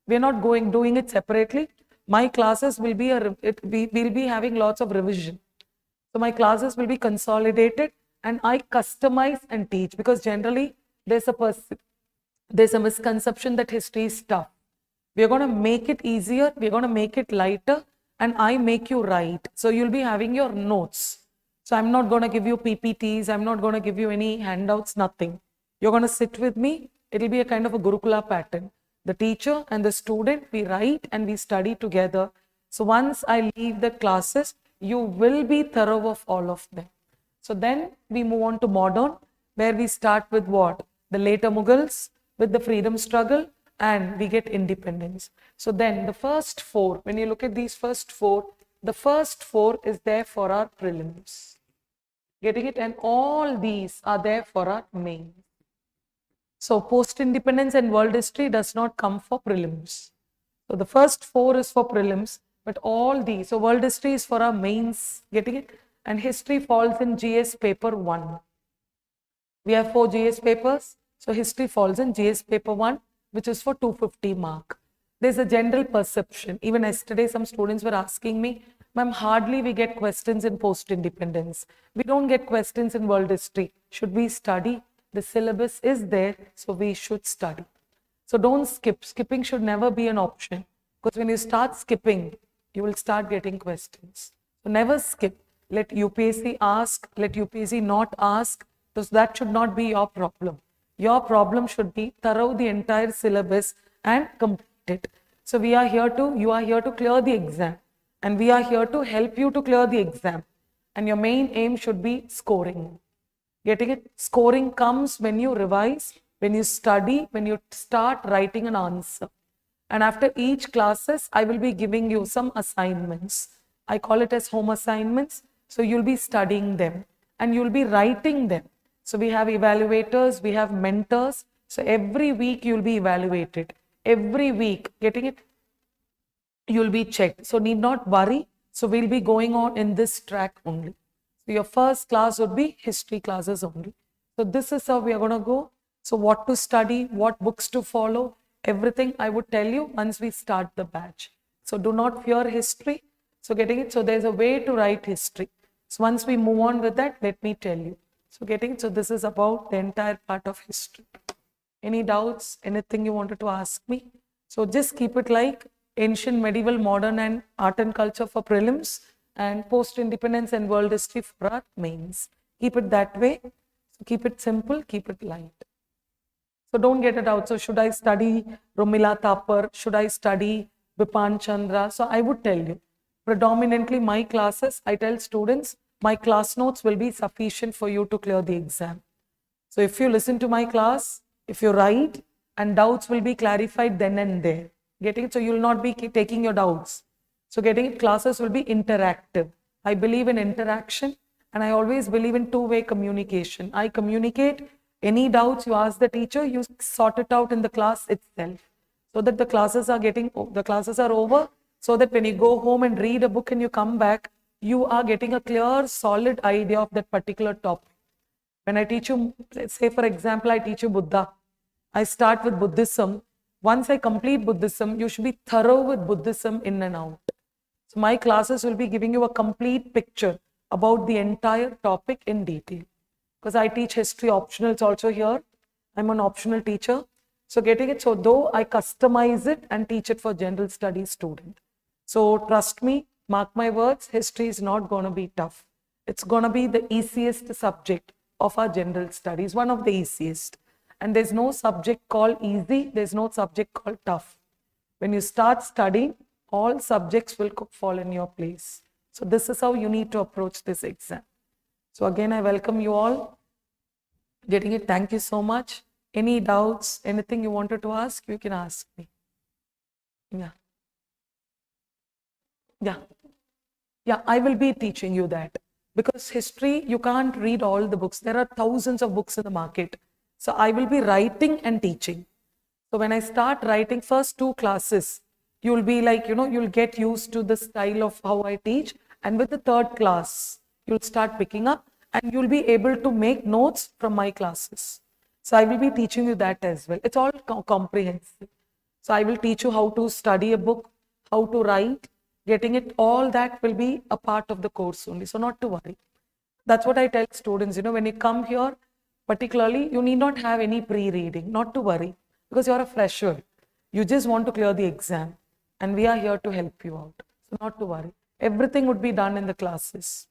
We're not doing it separately. My classes will be, we'll be having lots of revision. So my classes will be consolidated and I customize and teach, because generally there's a misconception that history is tough. We're going to make it easier. We're going to make it lighter. And I make you write. So you'll be having your notes. So I'm not going to give you PPTs. I'm not going to give you any handouts, nothing. You're going to sit with me. It'll be a kind of a Gurukula pattern. The teacher and the student, we write and we study together. So once I leave the classes, you will be thorough of all of them. So then we move on to modern, where we start with what? The later Mughals, with the freedom struggle, and we get independence. So then the first four, when you look at these first four, the first four is there for our prelims. Getting it? And all these are there for our mains. So post-independence and world history does not come for prelims. So the first four is for prelims, but all these, so world history is for our mains. Getting it? And history falls in GS paper 1. We have 4 GS papers. So history falls in GS paper 1, which is for 250 mark. There's a general perception. Even yesterday, some students were asking me, ma'am, hardly we get questions in post-independence. We don't get questions in world history. Should we study? The syllabus is there, so we should study. So don't skip. Skipping should never be an option. Because when you start skipping, you will start getting questions. So never skip. Let UPSC ask, let UPSC not ask. So that should not be your problem. Your problem should be thorough the entire syllabus and complete it. So we are here to, you are here to clear the exam. And we are here to help you to clear the exam. And your main aim should be scoring. Getting it? Scoring comes when you revise, when you study, when you start writing an answer. And after each classes, I will be giving you some assignments. I call it as home assignments. So you'll be studying them and you'll be writing them. So we have evaluators, we have mentors. So every week you'll be evaluated. Every week, getting it? You'll be checked. So need not worry. So we'll be going on in this track only. So your first class would be history classes only. So this is how we are going to go. So what to study, what books to follow, everything I would tell you once we start the batch. So do not fear history. So getting it? So there's a way to write history. So once we move on with that, let me tell you. So getting it? So this is about the entire part of history. Any doubts? Anything you wanted to ask me? So just keep it like ancient, medieval, modern and art and culture for prelims and post-independence and world history for our mains. Keep it that way. So keep it simple, keep it light. So don't get it out. So should I study Romila Thapar? Should I study Bipan Chandra? So I would tell you, predominantly my classes, I tell students, my class notes will be sufficient for you to clear the exam. So if you listen to my class, if you write, and doubts will be clarified then and there. Getting it? So you will not be taking your doubts. So getting it? Classes will be interactive. I believe in interaction and I always believe in two-way communication. I communicate. Any doubts you ask the teacher, you sort it out in the class itself. So that the classes are over, so that when you go home and read a book and you come back, you are getting a clear, solid idea of that particular topic. When I teach you, say for example, I teach you Buddha. I start with Buddhism. Once I complete Buddhism, you should be thorough with Buddhism in and out. So my classes will be giving you a complete picture about the entire topic in detail. Because I teach history optionals also here. I'm an optional teacher. So getting it? So though I customize it and teach it for general studies student. So trust me, mark my words, history is not going to be tough. It's going to be the easiest subject of our general studies, one of the easiest. And there's no subject called easy, there's no subject called tough. When you start studying, all subjects will fall in your place. So this is how you need to approach this exam. So again, I welcome you all. Getting it? Thank you so much. Any doubts, anything you wanted to ask, you can ask me. Yeah, I will be teaching you that. Because history, you can't read all the books. There are thousands of books in the market. So I will be writing and teaching. So when I start writing first 2 classes, you'll be like, you'll get used to the style of how I teach. And with the 3rd class, you'll start picking up and you'll be able to make notes from my classes. So I will be teaching you that as well. It's all comprehensive. So I will teach you how to study a book, how to write, getting it, all that will be a part of the course only. So not to worry. That's what I tell students, when you come here, particularly, you need not have any pre-reading, not to worry, because you're a fresher. You just want to clear the exam, and we are here to help you out. So not to worry. Everything would be done in the classes.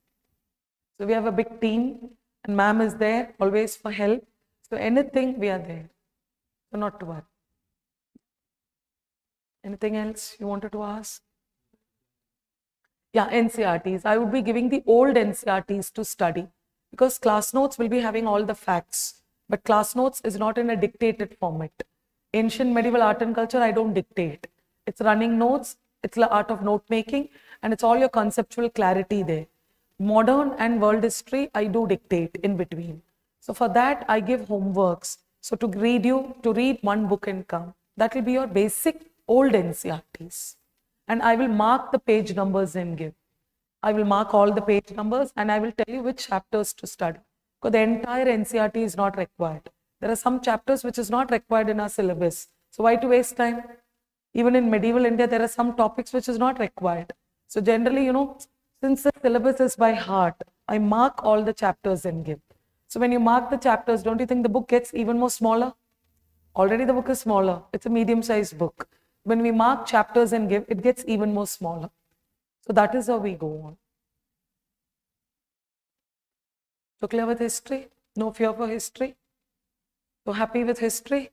So we have a big team, and ma'am is there always for help. So anything, we are there. So not to worry. Anything else you wanted to ask? Yeah, NCRTs. I would be giving the old NCRTs to study, because class notes will be having all the facts, but class notes is not in a dictated format. Ancient medieval art and culture, I don't dictate. It's running notes, it's the art of note making, and it's all your conceptual clarity there. Modern and world history, I do dictate in between. So for that, I give homeworks. So to read one book and come. That will be your basic old NCRTs. And I will mark the page numbers and give. I will mark all the page numbers, and I will tell you which chapters to study. Because the entire NCRT is not required. There are some chapters which is not required in our syllabus. So why to waste time? Even in medieval India, there are some topics which is not required. So generally, since the syllabus is by heart, I mark all the chapters and give. So when you mark the chapters, don't you think the book gets even more smaller? Already the book is smaller. It's a medium-sized book. When we mark chapters and give, it gets even more smaller. So that is how we go on. So clear with history? No fear for history? So happy with history?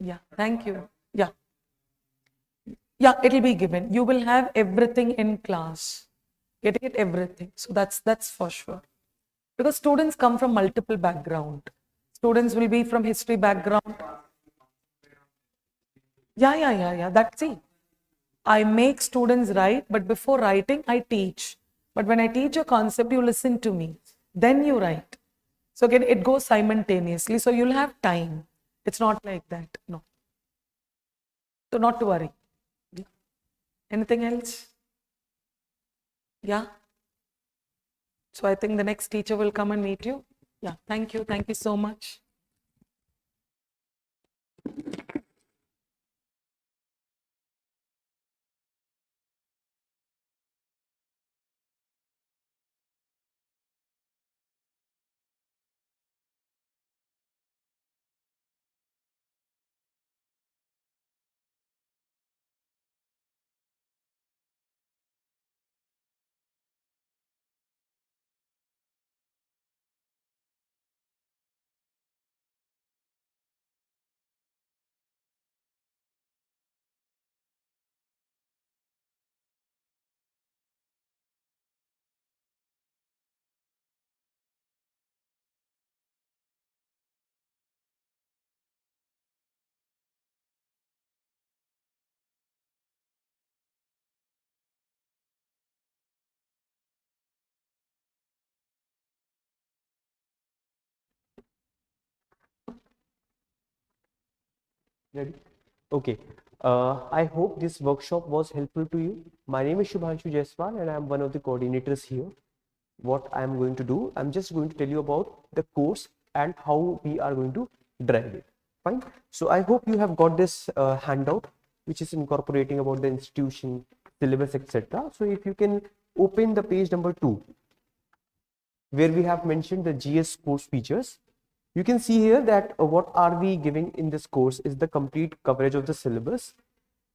Yeah, thank you. Yeah. Yeah, it will be given. You will have everything in class. Getting it everything. So that's for sure. Because students come from multiple background. Students will be from history background. Yeah. That's it. I make students write, but before writing, I teach. But when I teach a concept, you listen to me. Then you write. So again, it goes simultaneously. So you'll have time. It's not like that. No. So not to worry. Yeah. Anything else? Yeah. So I think the next teacher will come and meet you. Yeah. Thank you. Thank you so much. Ready? Okay. I hope this workshop was helpful to you. My name is Shubhanshu Jaiswal and I am one of the coordinators here. What I am going to do, I'm just going to tell you about the course and how we are going to drive it. Fine. So I hope you have got this handout, which is incorporating about the institution, syllabus, etc. So if you can open the page number 2, where we have mentioned the GS course features. You can see here that what are we giving in this course is the complete coverage of the syllabus.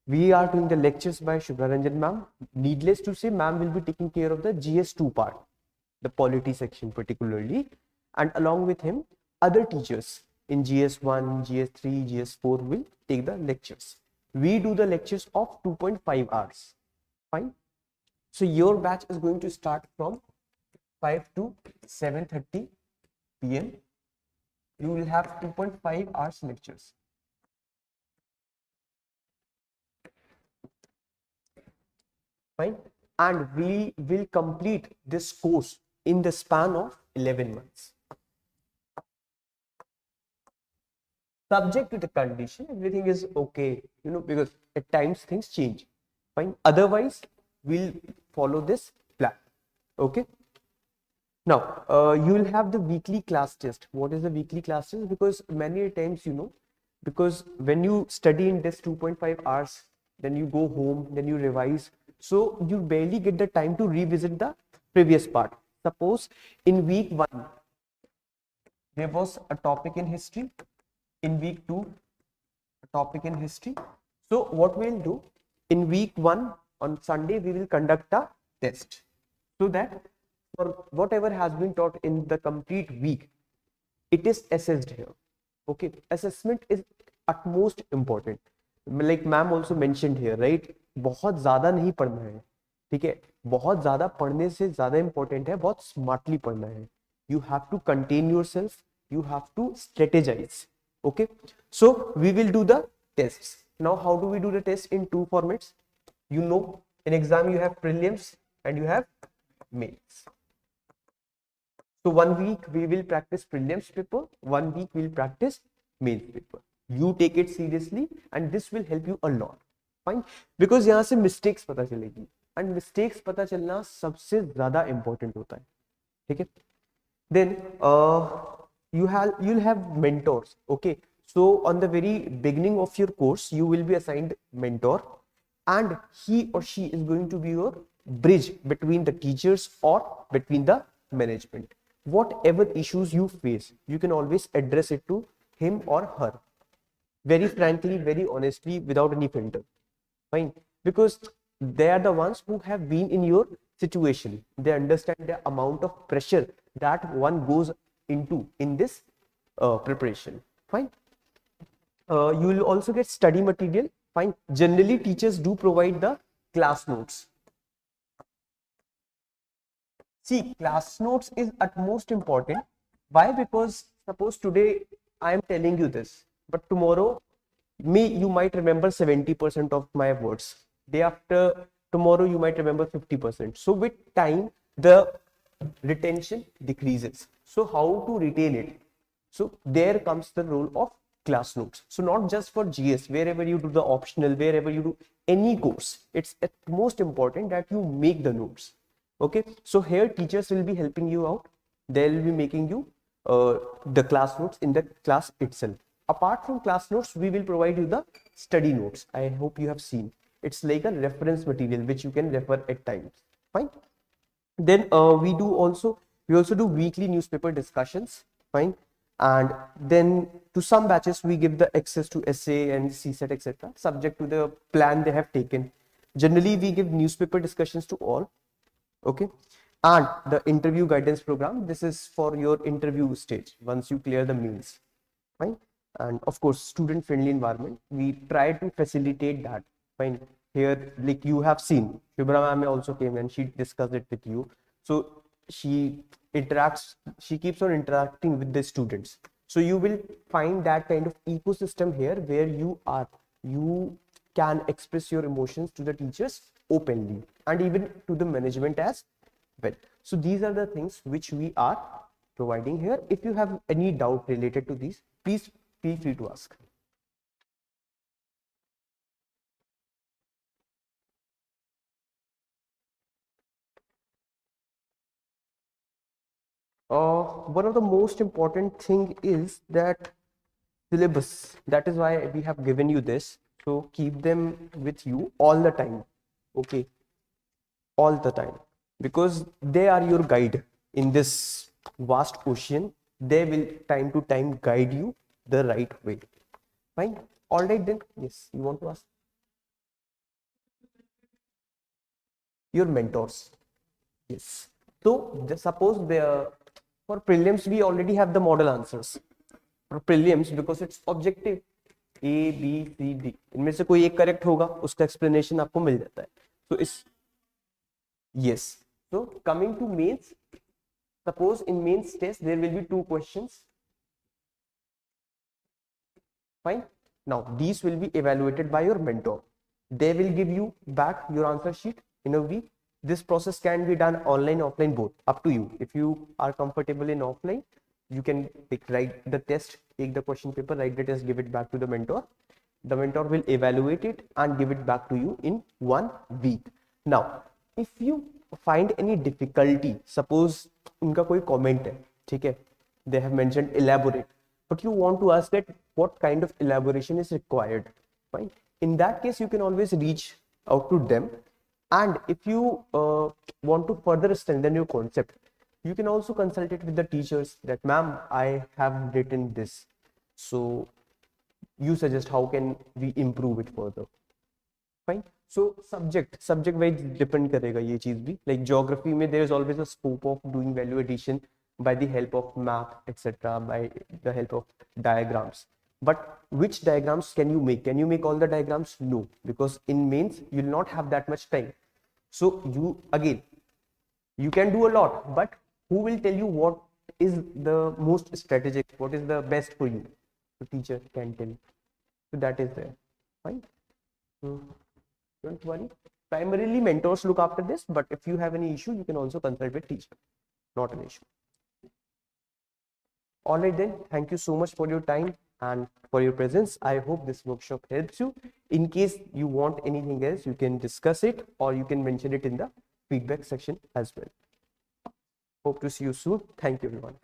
We are doing the lectures by Shubhra Ranjan Ma'am. Needless to say, Ma'am will be taking care of the GS2 part, the polity section particularly, and along with him, other teachers in GS1, GS3, GS4 will take the lectures. We do the lectures of 2.5 hours. Fine. So your batch is going to start from 5 to 7:30 p.m. You will have 2.5 hours lectures. Fine. And we will complete this course in the span of 11 months. Subject to the condition, everything is okay, because at times things change. Fine. Otherwise, we'll follow this plan. Okay. Now, you will have the weekly class test. What is the weekly class test? Because many times, because when you study in this 2.5 hours, then you go home, then you revise. So you barely get the time to revisit the previous part. Suppose in week 1, there was a topic in history. In week 2, a topic in history. So what we'll do in week 1 on Sunday, we will conduct a test so that for whatever has been taught in the complete week, it is assessed here. Okay, assessment is utmost important. Like ma'am also mentioned here, right? बहुत ज्यादा नहीं पढ़ना है, ठीक है? बहुत ज्यादा पढ़ने से ज्यादा important है बहुत smartly पढ़ना है. You have to contain yourself. You have to strategize. Okay, so we will do the tests. Now, how do we do the test? In two formats. You know, in exam you have prelims and you have mains. So 1 week we will practice prelims paper, 1 week we will practice mains paper. You take it seriously and this will help you a lot. Fine, because यहाँ से mistakes पता चलेगी and mistakes पता चलना सबसे ज़्यादा important होता है, ठीक है? Then you'll have mentors. Okay, so on the very beginning of your course you will be assigned mentor, and he or she is going to be your bridge between the teachers or between the management. Whatever issues you face, you can always address it to him or her very frankly, very honestly, without any filter. Fine, because they are the ones who have been in your situation. They understand the amount of pressure that one goes into in this preparation. Fine. You will also get study material. Fine. Generally, teachers do provide the class notes. See, class notes is utmost important. Why? Because suppose today I am telling you this, but tomorrow you might remember 70% of my words. Day after tomorrow you might remember 50%. So with time the retention decreases. So how to retain it? So there comes the role of class notes. So not just for GS, wherever you do the optional, wherever you do any course, it's at most important that you make the notes. Okay, so here teachers will be helping you out. They will be making you the class notes in the class itself. Apart from class notes, we will provide you the study notes. I hope you have seen. It's like a reference material which you can refer at times. Fine. Then we also do weekly newspaper discussions. Fine. And then to some batches we give the access to essay and CSET, etc. subject to the plan they have taken. Generally we give newspaper discussions to all. Okay, and the interview guidance program, this is for your interview stage once you clear the mains. Fine. And of course student friendly environment, we try to facilitate that. Fine. Here, like you have seen, Shubhra Ma'am also came and she discussed it with you. So she keeps on interacting with the students. So you will find that kind of ecosystem here where you can express your emotions to the teachers openly and even to the management as well. So these are the things which we are providing here. If you have any doubt related to these, please feel free to ask. One of the most important thing is that syllabus. That is why we have given you this. So keep them with you all the time. Okay, all the time, because they are your guide in this vast ocean. They will time to time guide you the right way. Fine. All right then. Yes, you want to ask? Your mentors. Yes. So suppose for prelims we already have the model answers. For prelims, because it's objective, A, B, C, D, इनमें से कोई एक correct होगा, उसका explanation आपको मिल जाता है. So yes. So coming to mains, suppose in mains test there will be 2 questions. Fine. Now these will be evaluated by your mentor. They will give you back your answer sheet in a week. This process can be done online, offline, both. Up to you. If you are comfortable in offline, you can write the test, take the question paper, write the test, give it back to the mentor. The mentor will evaluate it and give it back to you in 1 week. Now, if you find any difficulty, suppose उनका कोई comment है, ठीक है? They have mentioned elaborate, but you want to ask that what kind of elaboration is required. Fine. In that case, you can always reach out to them. And if you want to further strengthen your concept, you can also consult it with the teachers that, ma'am, I have written this. So you suggest how can we improve it further. Fine. So subject wise depend करेगा ये चीज भी. Like geography में there is always a scope of doing value addition by the help of map, etc., by the help of diagrams. But which diagrams can you make? Can you make all the diagrams? No, because in mains you will not have that much time. So you can do a lot, but who will tell you what is the most strategic, what is the best for you? The teacher can tell. So that is there. Fine. Don't worry. Primarily mentors look after this, but if you have any issue, you can also consult with teacher. Not an issue. All right then. Thank you so much for your time and for your presence. I hope this workshop helps you. In case you want anything else, you can discuss it or you can mention it in the feedback section as well. Hope to see you soon. Thank you everyone.